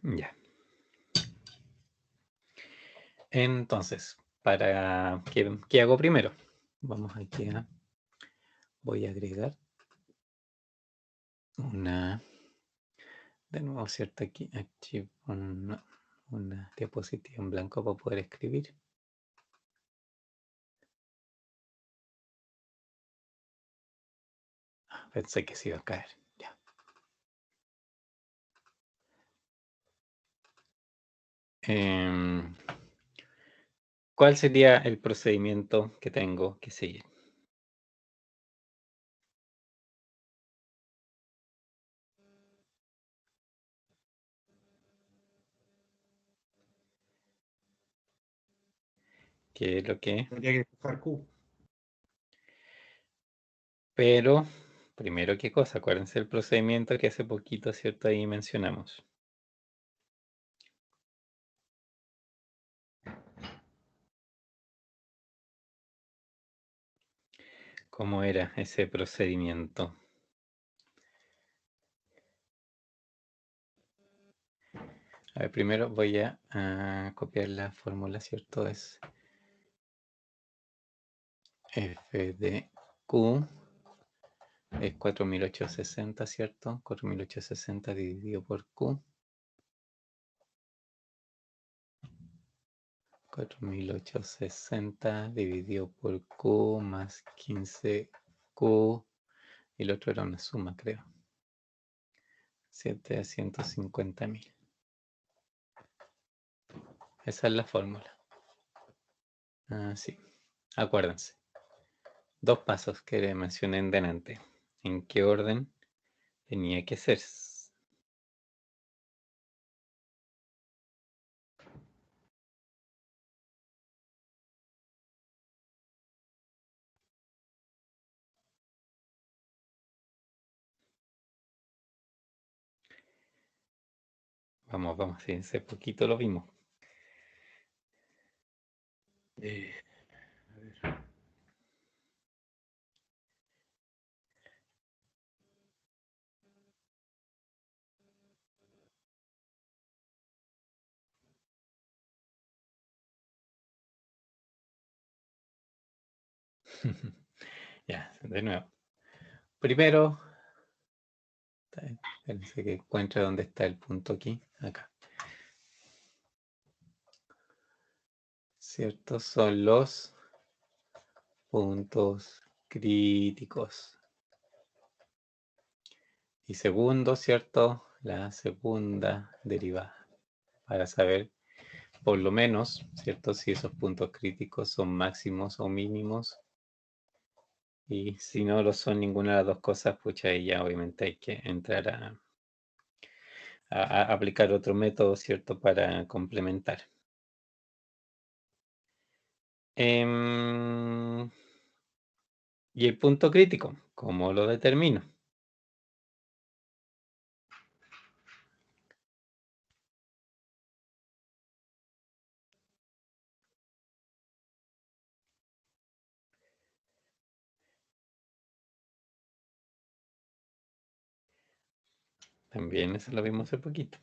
Ya. Entonces, ¿qué hago primero? Vamos aquí voy a agregar una De nuevo, ¿cierto? Aquí archivo una diapositiva en blanco para poder escribir. Pensé que se iba a caer. Ya. ¿Cuál sería el procedimiento que tengo que seguir? ¿Qué es lo que? Tendría que despejar Q. Pero, primero, ¿qué cosa? Acuérdense el procedimiento que hace poquito, ¿cierto? Ahí mencionamos. ¿Cómo era ese procedimiento? A ver, primero voy a copiar la fórmula, ¿cierto? Es f de q es 4860, ¿cierto? 4860 dividido por q. 4860 dividido por q más 15q. Y el otro era una suma, creo. 7 a 150.000. Esa es la fórmula. Sí. Acuérdense. Dos pasos que mencioné en delante. ¿En qué orden tenía que ser? Vamos, sí, hace poquito lo vimos. A ver. Ya, de nuevo. Primero, espérense que encuentre dónde está el punto aquí. Acá. ¿Cierto? Son los puntos críticos. Y segundo, ¿cierto? La segunda derivada. Para saber, por lo menos, ¿cierto? Si esos puntos críticos son máximos o mínimos. Y si no lo son ninguna de las dos cosas, pucha, ahí ya obviamente hay que entrar a aplicar otro método, ¿cierto? Para complementar. Y el punto crítico, ¿cómo lo determino? También eso lo vimos hace poquito.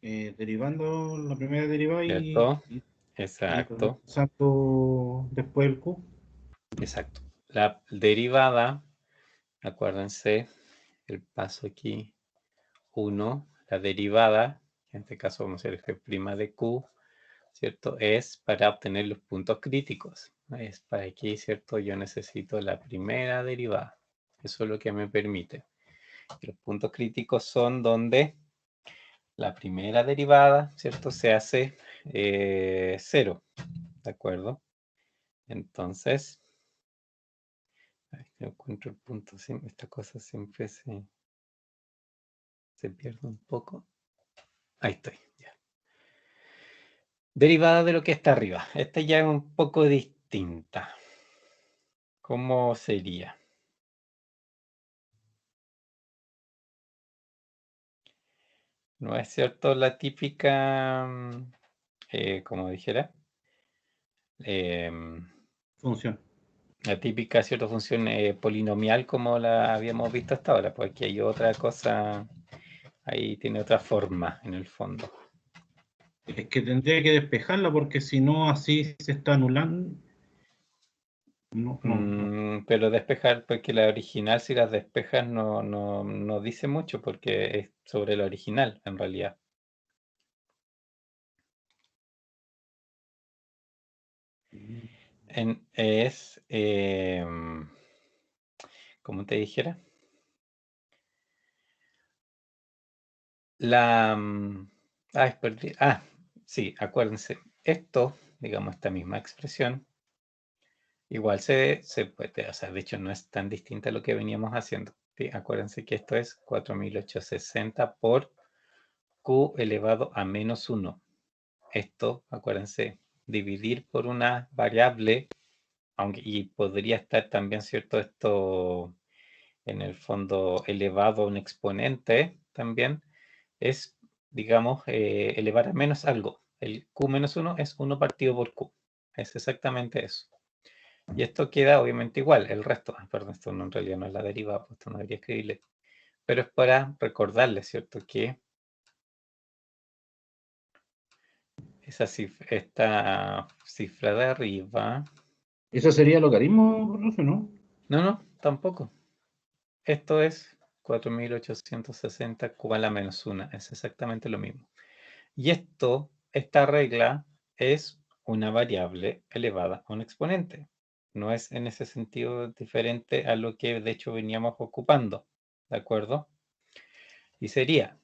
Derivando la primera derivada ¿Cierto? y Exacto, reemplazando después el Q. exacto. La derivada, acuérdense, el paso aquí 1, la derivada, en este caso vamos a hacer f' de q, ¿cierto? Es para obtener los puntos críticos. Es para aquí, ¿cierto? Yo necesito la primera derivada. Eso es lo que me permite. Los puntos críticos son donde la primera derivada, ¿cierto? Se hace 0, ¿de acuerdo? Entonces, yo encuentro el punto, esta cosa siempre se pierde un poco. Ahí estoy, ya. Derivada de lo que está arriba. Esta ya es un poco distinta. ¿Cómo sería? ¿No es cierto la típica, como dijera? Función. La típica, ¿cierto? Función polinomial como la habíamos visto hasta ahora, porque hay otra cosa Ahí tiene otra forma en el fondo. Es que tendría que despejarla porque si no así se está anulando. No. Pero despejar, porque la original, si las despejas, no dice mucho, porque es sobre la original, en realidad. Es, como te dijera, sí, acuérdense, esto, digamos, esta misma expresión, igual se puede, o sea, de hecho no es tan distinta a lo que veníamos haciendo. ¿Sí? Acuérdense que esto es 4860 por Q elevado a menos 1. Esto, acuérdense, dividir por una variable, y podría estar también, ¿cierto? Esto en el fondo elevado a un exponente también, es, digamos, elevar a menos algo. El Q menos 1 es 1 partido por Q. Es exactamente eso. Y esto queda obviamente igual, el resto. Perdón, esto en realidad no es la derivada, pues esto no debería escribirle. Pero es para recordarles, ¿cierto? Que esta cifra de arriba... ¿Eso sería logaritmo, profe, no? No, tampoco. Esto es 4860 Q a la menos 1. Es exactamente lo mismo. Y esta regla es una variable elevada a un exponente. No es en ese sentido diferente a lo que de hecho veníamos ocupando. ¿De acuerdo? Y sería,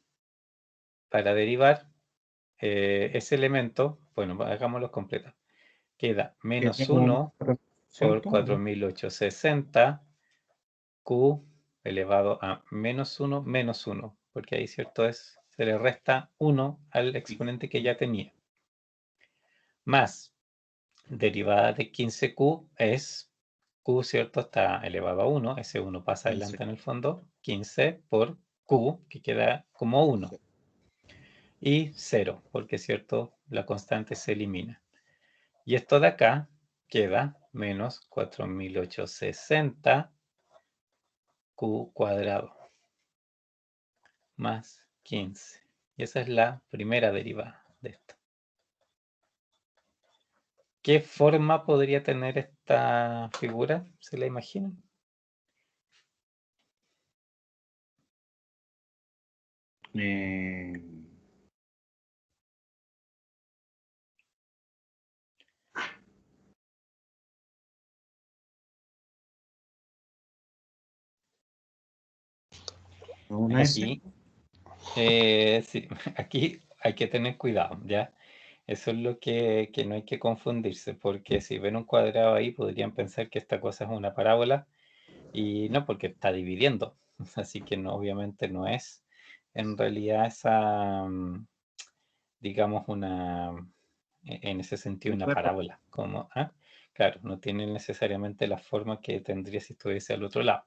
para derivar ese elemento, bueno, hagámoslo completo. Queda Que menos tengo 1 por 100, 4860 Q elevado a menos 1 menos 1. Porque ahí, ¿cierto? Se le resta 1 al exponente que ya tenía. Más derivada de 15Q es Q, ¿cierto? Está elevado a 1. Ese 1 pasa 15. adelante en el fondo. 15 por Q, que queda como 1. Y 0, porque, ¿cierto? La constante se elimina. Y esto de acá queda menos 4860 Q cuadrado más 15. Y esa es la primera derivada de esto. ¿Qué forma podría tener esta figura? ¿Se la imaginan? Una S. Aquí, sí, aquí hay que tener cuidado, ¿ya? Eso es lo que no hay que confundirse, porque si ven un cuadrado ahí podrían pensar que esta cosa es una parábola, y no, porque está dividiendo, así que no, obviamente no es en realidad esa, digamos, en ese sentido una parábola, claro, no tiene necesariamente la forma que tendría si estuviese al otro lado.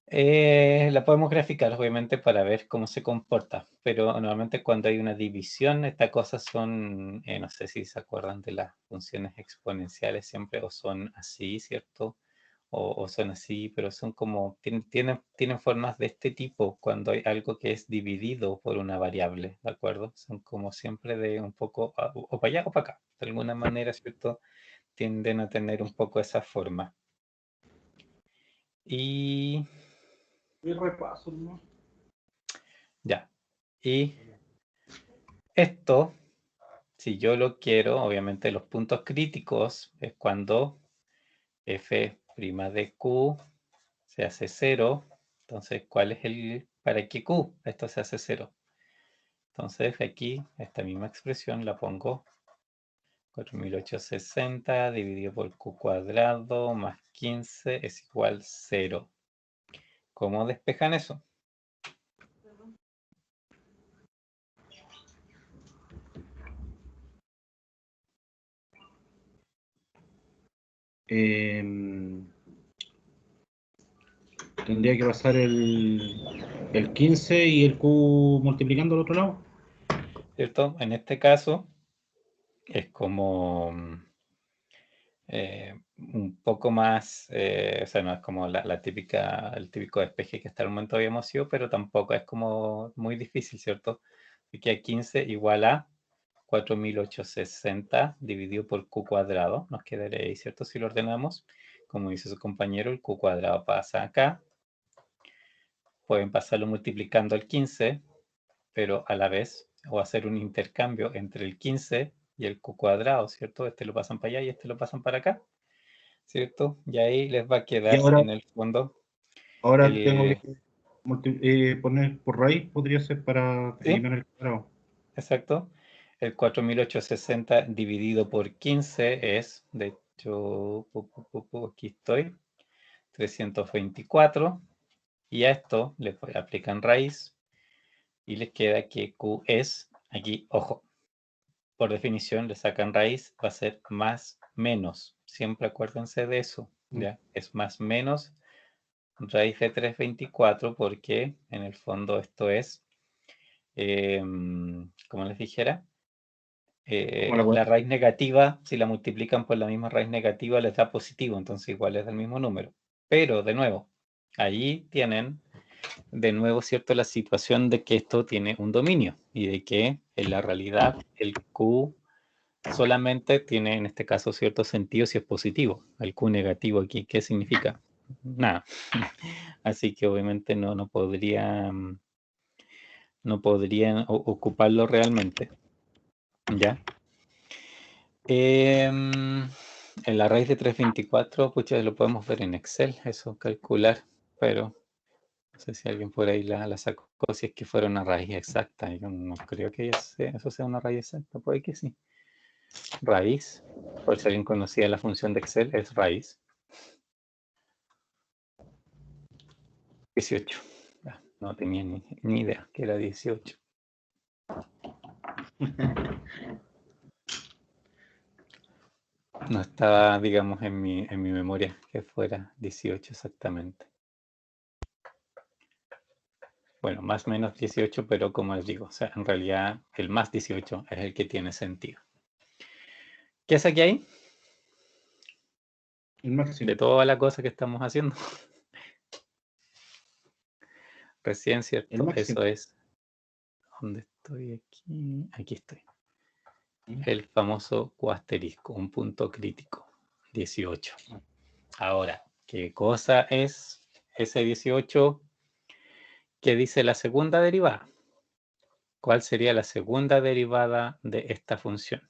La podemos graficar, obviamente, para ver cómo se comporta, pero normalmente cuando hay una división, estas cosas son, no sé si se acuerdan de las funciones exponenciales siempre, o son así, ¿cierto? O son así, pero son como, tienen formas de este tipo cuando hay algo que es dividido por una variable, ¿de acuerdo? Son como siempre de un poco, o para allá o para acá, de alguna manera, ¿cierto? Tienden a tener un poco esa forma. Y repaso, ¿no? ya. Y esto, si yo lo quiero, obviamente los puntos críticos es cuando f' de q se hace 0. Entonces, ¿cuál es para qué q esto se hace 0? Entonces, aquí, esta misma expresión la pongo 4860 dividido por q cuadrado más 15 es igual 0. ¿Cómo despejan eso? Tendría que pasar el 15 y el Q multiplicando al otro lado. ¿Cierto? En este caso, es como un poco más, o sea, no es como la típica, el típico despeje que hasta el momento habíamos sido, pero tampoco es como muy difícil, ¿cierto? Así que 15 igual a 4.860 dividido por q cuadrado, nos quedaría ahí, ¿cierto? Si lo ordenamos, como dice su compañero, el q cuadrado pasa acá. Pueden pasarlo multiplicando el 15, pero a la vez, o hacer un intercambio entre el 15 y el q cuadrado, ¿cierto? Este lo pasan para allá y este lo pasan para acá, ¿cierto? Y ahí les va a Y quedar ahora, en el fondo tengo el... que poner por raíz, podría ser para ¿Sí? eliminar el cuadrado. Exacto. El 4.860 dividido por 15 es, de hecho, aquí estoy, 324. Y a esto le aplican raíz y les queda que Q es, aquí, ojo, por definición le sacan raíz, va a ser más menos. Siempre acuérdense de eso, ¿ya? Es más menos raíz de 324 porque en el fondo esto es, como les dijera, Como la la raíz negativa, si la multiplican por la misma raíz negativa, les da positivo, entonces igual es del mismo número. Pero, de nuevo, allí tienen, de nuevo, ¿cierto?, la situación de que esto tiene un dominio y de que en la realidad el Q solamente tiene, en este caso, cierto sentido si es positivo. El Q negativo aquí, ¿qué significa? Nada. Así que obviamente no podrían ocuparlo realmente. ¿Ya? En la raíz de 324, pucha, lo podemos ver en Excel, eso, calcular, pero no sé si alguien por ahí la sacó, si es que fuera una raíz exacta. Yo no creo que eso sea una raíz exacta, puede que sí. Raíz, por si alguien conocía la función de Excel, es raíz. 18. No tenía ni idea que era 18. No estaba, digamos, en mi memoria que fuera 18 exactamente. Bueno, más o menos 18, pero como les digo, o sea, en realidad el más 18 es el que tiene sentido. ¿Qué es aquí ahí? El máximo. De toda la cosa que estamos haciendo. Recién, El ¿cierto? máximo. Eso es. ¿Dónde estoy aquí? Aquí estoy. El famoso Q asterisco, un punto crítico. 18. Ahora, ¿qué cosa es ese 18 que dice la segunda derivada? ¿Cuál sería la segunda derivada de esta función?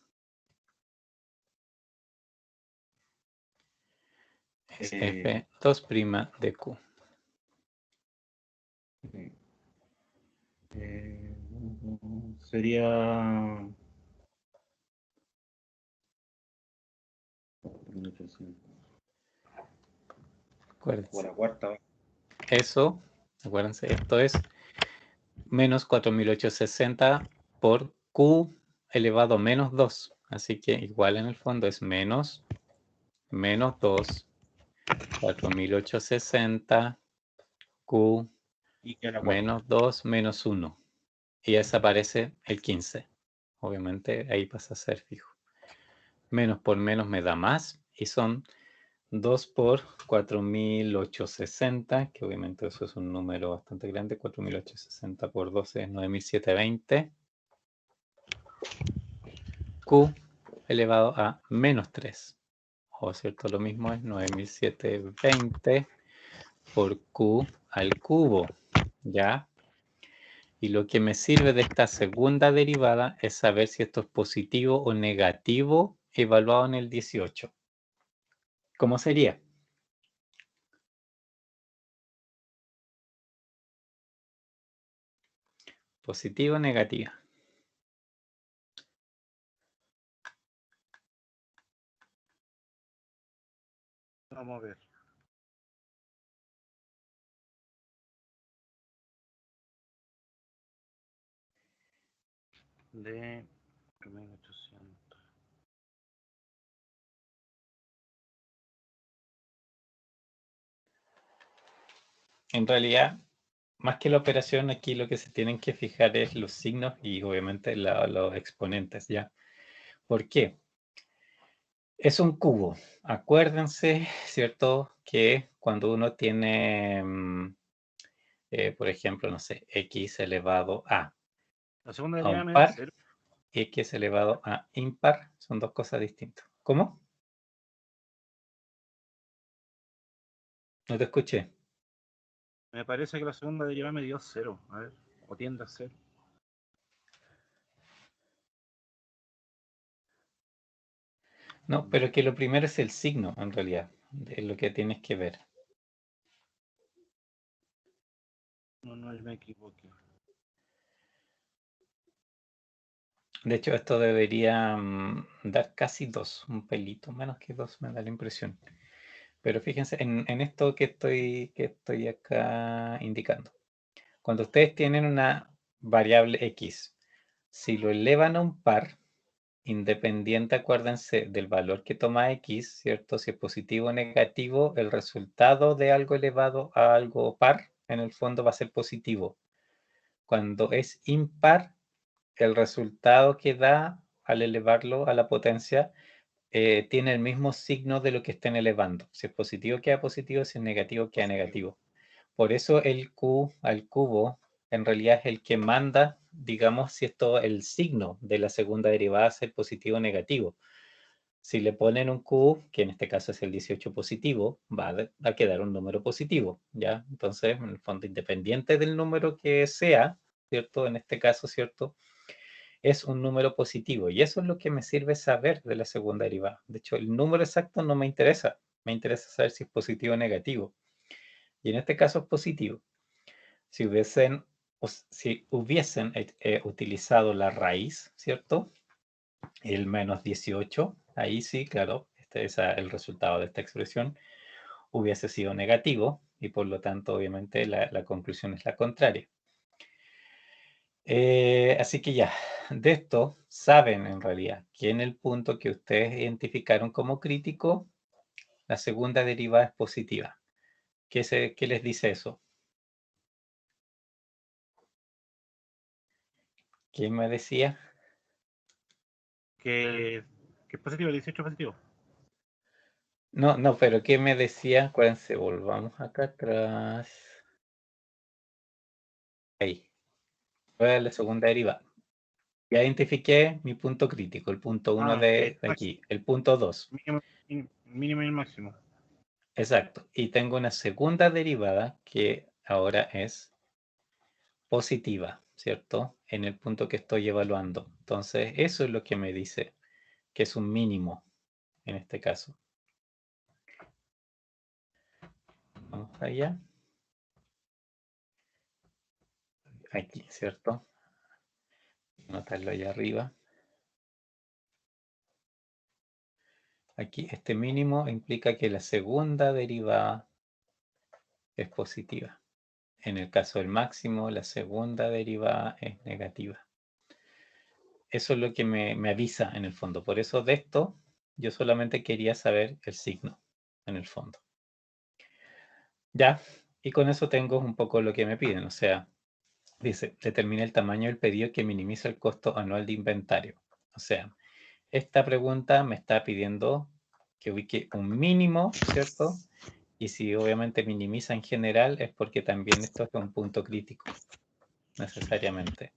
Es f2' de q. Sería... Acuérdense. O la cuarta. Eso, acuérdense, esto es menos 4.860 por q elevado a menos 2. Así que igual en el fondo es menos 2, 4.860, q Y que a la cuarta. menos 2 menos 1. Y desaparece el 15. Obviamente ahí pasa a ser fijo. Menos por menos me da más y son 2 por 4.860, que obviamente eso es un número bastante grande. 4.860 por 12 es 9.720. Q elevado a menos 3. O cierto, lo mismo es 9.720 por Q al cubo. ¿Ya? Y lo que me sirve de esta segunda derivada es saber si esto es positivo o negativo evaluado en el 18. ¿Cómo sería? Positivo o negativa. Vamos a ver. De 1800. En realidad, más que la operación, aquí lo que se tienen que fijar es los signos y obviamente los exponentes, ¿ya? ¿Por qué? Es un cubo. Acuérdense, ¿cierto? Que cuando uno tiene, por ejemplo, no sé, x elevado La segunda a derivada un me da par, 0. x elevado a impar, son dos cosas distintas. ¿Cómo? No te escuché. Me parece que la segunda derivada me dio 0. A ver, o tiende a 0. No, pero que lo primero es el signo, en realidad, de lo que tienes que ver. No, no me equivoqué. De hecho, esto debería dar casi 2, un pelito, menos que 2 me da la impresión. Pero fíjense en esto que estoy acá indicando. Cuando ustedes tienen una variable x, si lo elevan a un par, independiente, acuérdense, del valor que toma x, ¿cierto? Si es positivo o negativo, el resultado de algo elevado a algo par, en el fondo va a ser positivo. Cuando es impar, el resultado que da al elevarlo a la potencia tiene el mismo signo de lo que estén elevando. Si es positivo queda positivo, si es negativo queda negativo. Por eso el q al cubo en realidad es el que manda, digamos, si esto el signo de la segunda derivada es el positivo o negativo. Si le ponen un q, que en este caso es el 18 positivo, va a quedar un número positivo, ¿ya? Entonces, en el fondo, independiente del número que sea, ¿cierto? En este caso, ¿cierto? Es un número positivo y eso es lo que me sirve saber de la segunda derivada. De hecho, el número exacto no me interesa saber si es positivo o negativo. Y en este caso es positivo. Si hubiesen utilizado la raíz, ¿cierto? El menos 18, ahí sí, claro, este es el resultado de esta expresión, hubiese sido negativo y por lo tanto, obviamente, la conclusión es la contraria. Así que ya, de esto saben en realidad que en el punto que ustedes identificaron como crítico, la segunda derivada es positiva. ¿Qué les dice eso? ¿Quién me decía? Que es positivo, el 18 es positivo. No, pero ¿qué me decía? Acuérdense, volvamos acá atrás. Ahí. Fue la segunda derivada. Ya identifiqué mi punto crítico, el punto 1 de aquí, el punto 2. Mínimo y el máximo. Exacto. Y tengo una segunda derivada que ahora es positiva, ¿cierto? En el punto que estoy evaluando. Entonces, eso es lo que me dice que es un mínimo en este caso. Vamos allá. Aquí, ¿cierto? Anotarlo allá arriba. Aquí, este mínimo implica que la segunda derivada es positiva. En el caso del máximo, la segunda derivada es negativa. Eso es lo que me avisa en el fondo. Por eso de esto, yo solamente quería saber el signo en el fondo. Ya, y con eso tengo un poco lo que me piden. O sea, dice, determina el tamaño del pedido que minimiza el costo anual de inventario. O sea, esta pregunta me está pidiendo que ubique un mínimo, ¿cierto? Y si obviamente minimiza en general es porque también esto es un punto crítico, necesariamente.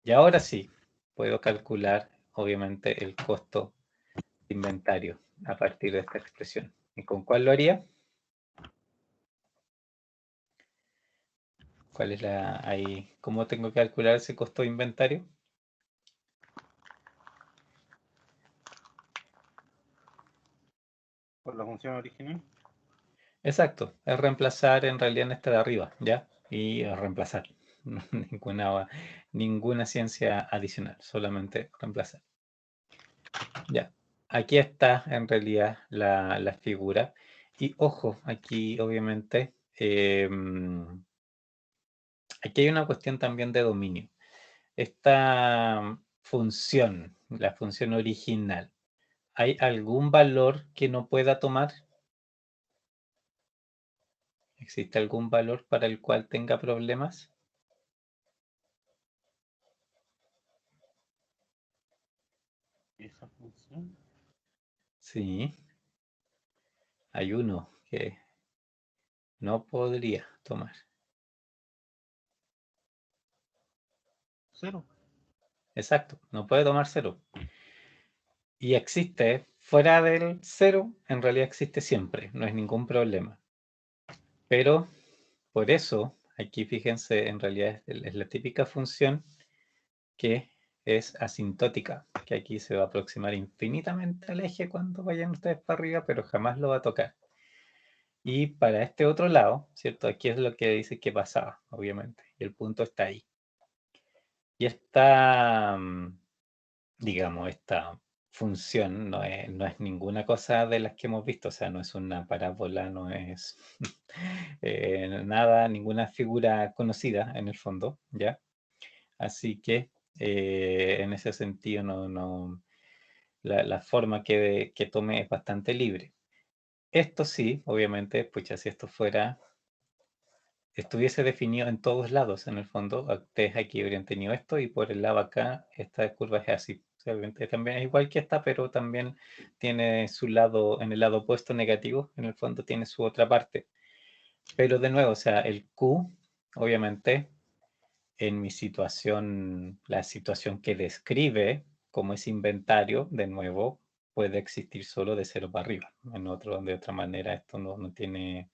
Y ahora sí, puedo calcular obviamente el costo de inventario a partir de esta expresión. ¿Y con cuál lo haría? ¿Cuál es ahí? ¿Cómo tengo que calcular ese costo de inventario? Por la función original. Exacto, es reemplazar en realidad en este de arriba, ¿ya? Y reemplazar. Ninguna ciencia adicional, solamente reemplazar. Ya, aquí está en realidad la figura. Y ojo, aquí obviamente, aquí hay una cuestión también de dominio. Esta función, la función original, ¿hay algún valor que no pueda tomar? ¿Existe algún valor para el cual tenga problemas? Esa función. Sí. Hay uno que no podría tomar. 0. Exacto, no puede tomar 0. Y existe fuera del 0, en realidad existe siempre, no es ningún problema. Pero por eso, aquí fíjense, en realidad es la típica función que es asintótica, que aquí se va a aproximar infinitamente al eje cuando vayan ustedes para arriba, pero jamás lo va a tocar. Y para este otro lado, ¿cierto? Aquí es lo que dice que pasaba, obviamente, y el punto está ahí. Y esta, digamos, esta función no es ninguna cosa de las que hemos visto, o sea, no es una parábola, no es nada, ninguna figura conocida en el fondo, ¿ya? Así que en ese sentido la forma que tome es bastante libre. Esto sí, obviamente, pucha, si esto estuviese definido en todos lados, en el fondo, ustedes aquí habrían tenido esto y por el lado acá, esta curva es así. O sea, obviamente también es igual que esta, pero también tiene su lado, en el lado opuesto negativo, en el fondo tiene su otra parte. Pero de nuevo, o sea, el Q, obviamente, en mi situación, la situación que describe como ese inventario, de nuevo, puede existir solo de 0 para arriba. De otra manera, esto no tiene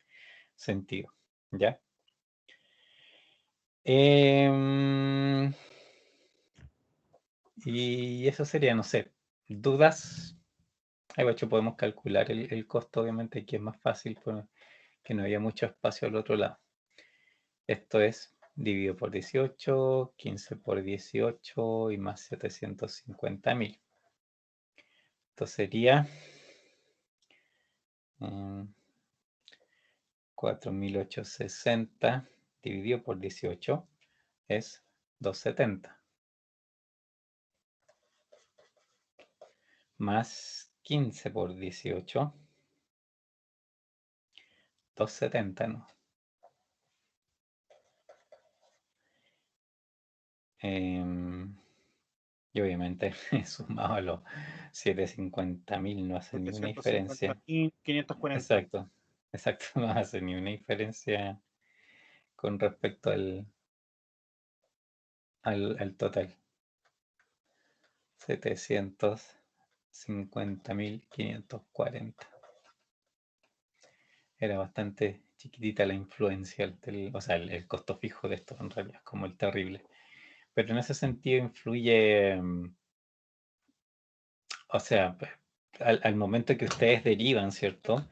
sentido, ¿ya? Y eso sería, no sé, dudas. Ahí, de hecho, podemos calcular el costo, obviamente, aquí es más fácil porque no había mucho espacio al otro lado. Esto es dividido por 18, 15 por 18 y más 750.000. Esto sería 4.860 dividido por 18 es 270. Más 15 por 18, 270, ¿no? Y obviamente sumado a los 750.000 no hace Porque ninguna diferencia. 150, 540. Exacto, exacto, no hace ni una diferencia con respecto al total. 750.540. Era bastante chiquitita la influencia, o sea, el costo fijo de esto en realidad es como el terrible. Pero en ese sentido influye, o sea, al momento que ustedes derivan, ¿cierto?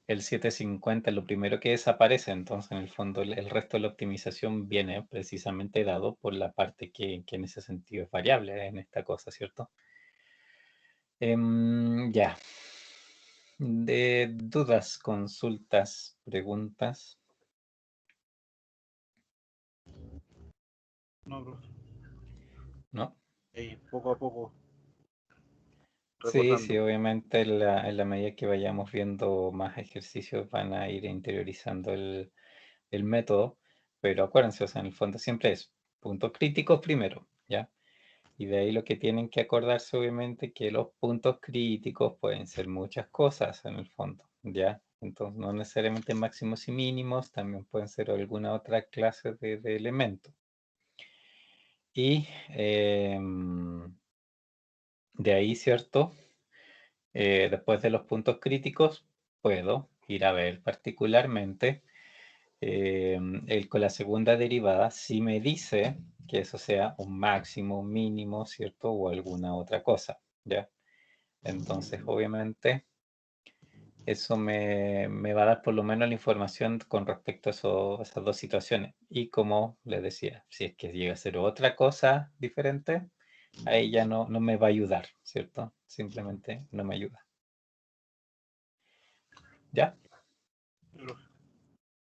El 750 es lo primero que desaparece, entonces en el fondo el resto de la optimización viene precisamente dado por la parte que en ese sentido es variable en esta cosa, ¿cierto? Ya. De dudas, consultas, preguntas. No, profe. ¿No? Poco a poco. Sí, Recordando. sí, obviamente en la medida que vayamos viendo más ejercicios van a ir interiorizando el método, pero acuérdense, o sea, en el fondo siempre es puntos críticos primero, ¿ya? Y de ahí lo que tienen que acordarse, obviamente, que los puntos críticos pueden ser muchas cosas en el fondo, ¿ya? Entonces, no necesariamente máximos y mínimos, también pueden ser alguna otra clase de elementos. Y de ahí, ¿cierto? Después de los puntos críticos, puedo ir a ver particularmente con la segunda derivada si me dice que eso sea un máximo, un mínimo, ¿cierto? O alguna otra cosa, ¿ya? Entonces, obviamente, eso me va a dar por lo menos la información con respecto a esas dos situaciones. Y como les decía, si es que llega a ser otra cosa diferente, ahí ya no me va a ayudar, ¿cierto? Simplemente no me ayuda. ¿Ya?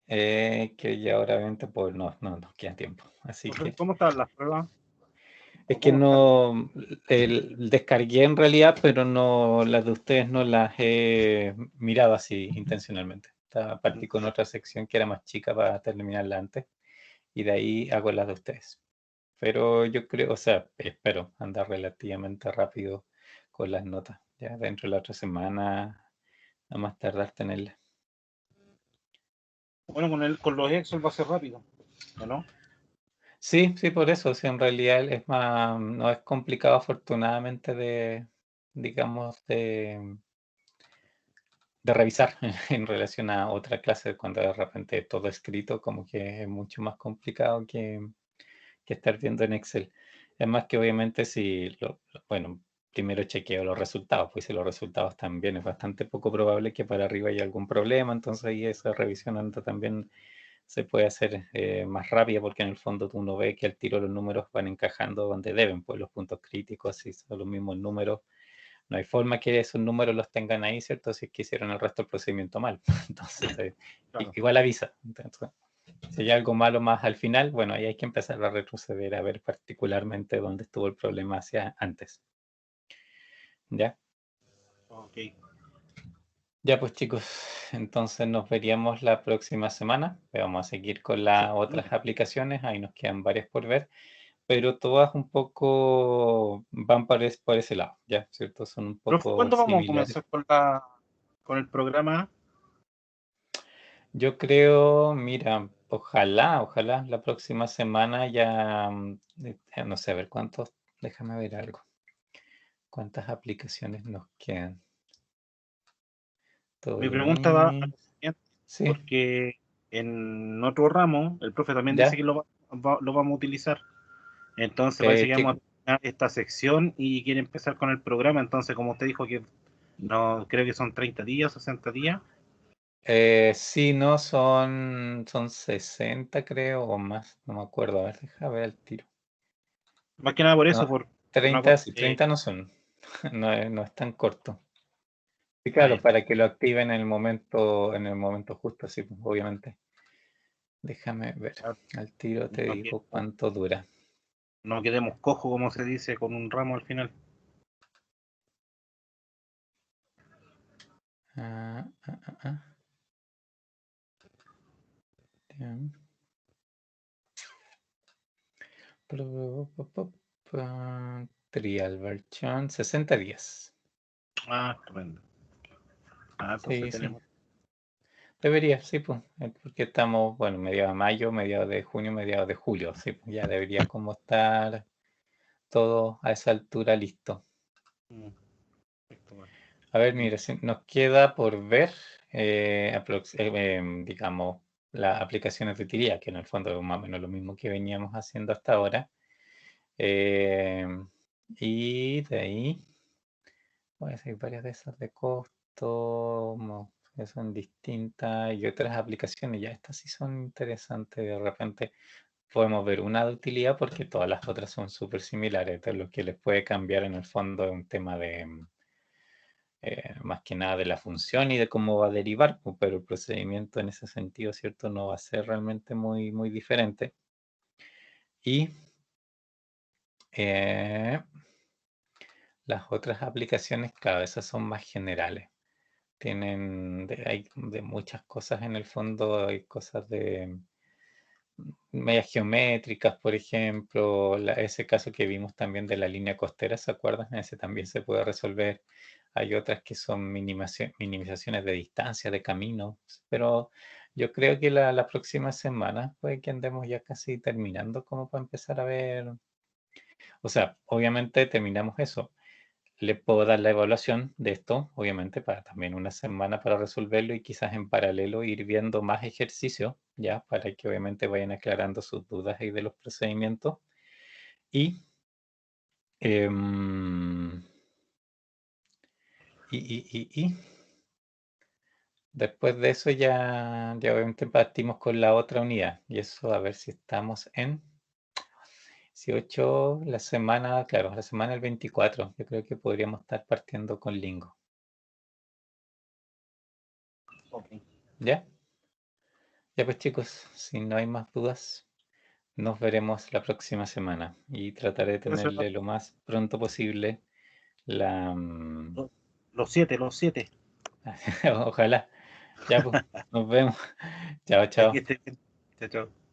Que ya obviamente pues no queda tiempo. Así Profe, que ¿cómo están las pruebas? es que no descargué en realidad, pero no las de ustedes no las he mirado así intencionalmente. Partí con otra sección que era más chica para terminarla antes y de ahí hago las de ustedes. Pero yo creo, o sea, espero andar relativamente rápido con las notas. Ya dentro de la otra semana, a más tardar tenerla. Bueno, con los Excel va a ser rápido, ¿o no? Sí, sí, por eso. Sí, en realidad es más, no es complicado afortunadamente digamos, de revisar en relación a otra clase cuando de repente todo escrito, como que es mucho más complicado que estar viendo en Excel. Es más que obviamente bueno, primero chequeo los resultados, pues si los resultados están bien, es bastante poco probable que para arriba haya algún problema, entonces ahí esa revisión también se puede hacer más rápida porque en el fondo uno ve que al tiro los números van encajando donde deben, pues los puntos críticos, si son los mismos números, no hay forma que esos números los tengan ahí, ¿cierto? Si es que hicieron el resto del procedimiento mal. Entonces, Claro. igual avisa. Entonces, si hay algo malo más al final, bueno, ahí hay que empezar a retroceder a ver particularmente dónde estuvo el problema hacia antes. ¿Ya? Ok. Ya pues chicos, entonces nos veríamos la próxima semana. Vamos a seguir con las otras aplicaciones, ahí nos quedan varias por ver, pero todas un poco van por ese lado, ¿ya? ¿Cierto? Son un Profe, poco ¿cuándo vamos a similares. comenzar con el programa? Yo creo, mira, ojalá la próxima semana ya, no sé, a ver déjame ver algo. ¿Cuántas aplicaciones nos quedan? ¿Todo Mi pregunta va a bien? lo siguiente, Sí, porque en otro ramo, el profe también dice ya. que lo vamos a utilizar. Entonces parece que vamos a terminar esta sección y quiere empezar con el programa. Entonces, como usted dijo que no, creo que son 30 días, 60 días. Sí, no, son 60 creo, o más, no me acuerdo. A ver, déjame ver el tiro. Más que nada por No, eso, por una 30, cosa sí, que... 30 no son. No es tan corto. Sí, Ah, claro, ya. para que lo activen en el momento justo, sí, pues, obviamente. Déjame ver. Al tiro te No, digo cuánto dura. no quedemos cojo, como se dice, con un ramo al final. Ah, ah, ah, ah. Ya. Trial version 60 días. Ah, estupendo. Ah, entonces Sí, sí. tenemos... Debería, sí, pues, porque estamos, bueno, mediados de mayo, mediados de junio, mediados de julio, sí, pues ya debería como estar todo a esa altura listo. A ver, mire, nos queda por ver, digamos, las aplicaciones de utilidad, que en el fondo es más o menos lo mismo que veníamos haciendo hasta ahora. Y de ahí, voy a hacer varias de esas de costo, que son distintas, y otras aplicaciones, ya estas sí son interesantes, de repente podemos ver una de utilidad porque todas las otras son súper similares, entonces lo que les puede cambiar en el fondo es un tema de, más que nada de la función y de cómo va a derivar, pues, pero el procedimiento en ese sentido, ¿cierto? No va a ser realmente muy, muy diferente. Y las otras aplicaciones, claro, esas son más generales. Hay de muchas cosas en el fondo, hay cosas de medias geométricas, por ejemplo, ese caso que vimos también de la línea costera, ¿se acuerdan? Ese también se puede resolver. Hay otras que son minimizaciones de distancia, de camino, pero yo creo que la próxima semana puede que andemos ya casi terminando como para empezar a ver. O sea, obviamente terminamos eso. Le puedo dar la evaluación de esto, obviamente, para también una semana para resolverlo y quizás en paralelo ir viendo más ejercicios, ya, para que obviamente vayan aclarando sus dudas ahí de los procedimientos. Y, em, y después de eso ya obviamente partimos con la otra unidad. Y eso a ver si estamos en 18, la semana, claro, la semana del 24. Yo creo que podríamos estar partiendo con Lingo. Okay. ¿Ya? Ya pues chicos, si no hay más dudas, nos veremos la próxima semana y trataré de tenerle lo más pronto posible la... Los siete. Ojalá. Ya pues, nos vemos. Chao, Aquí chao. esté bien. Chao, chao.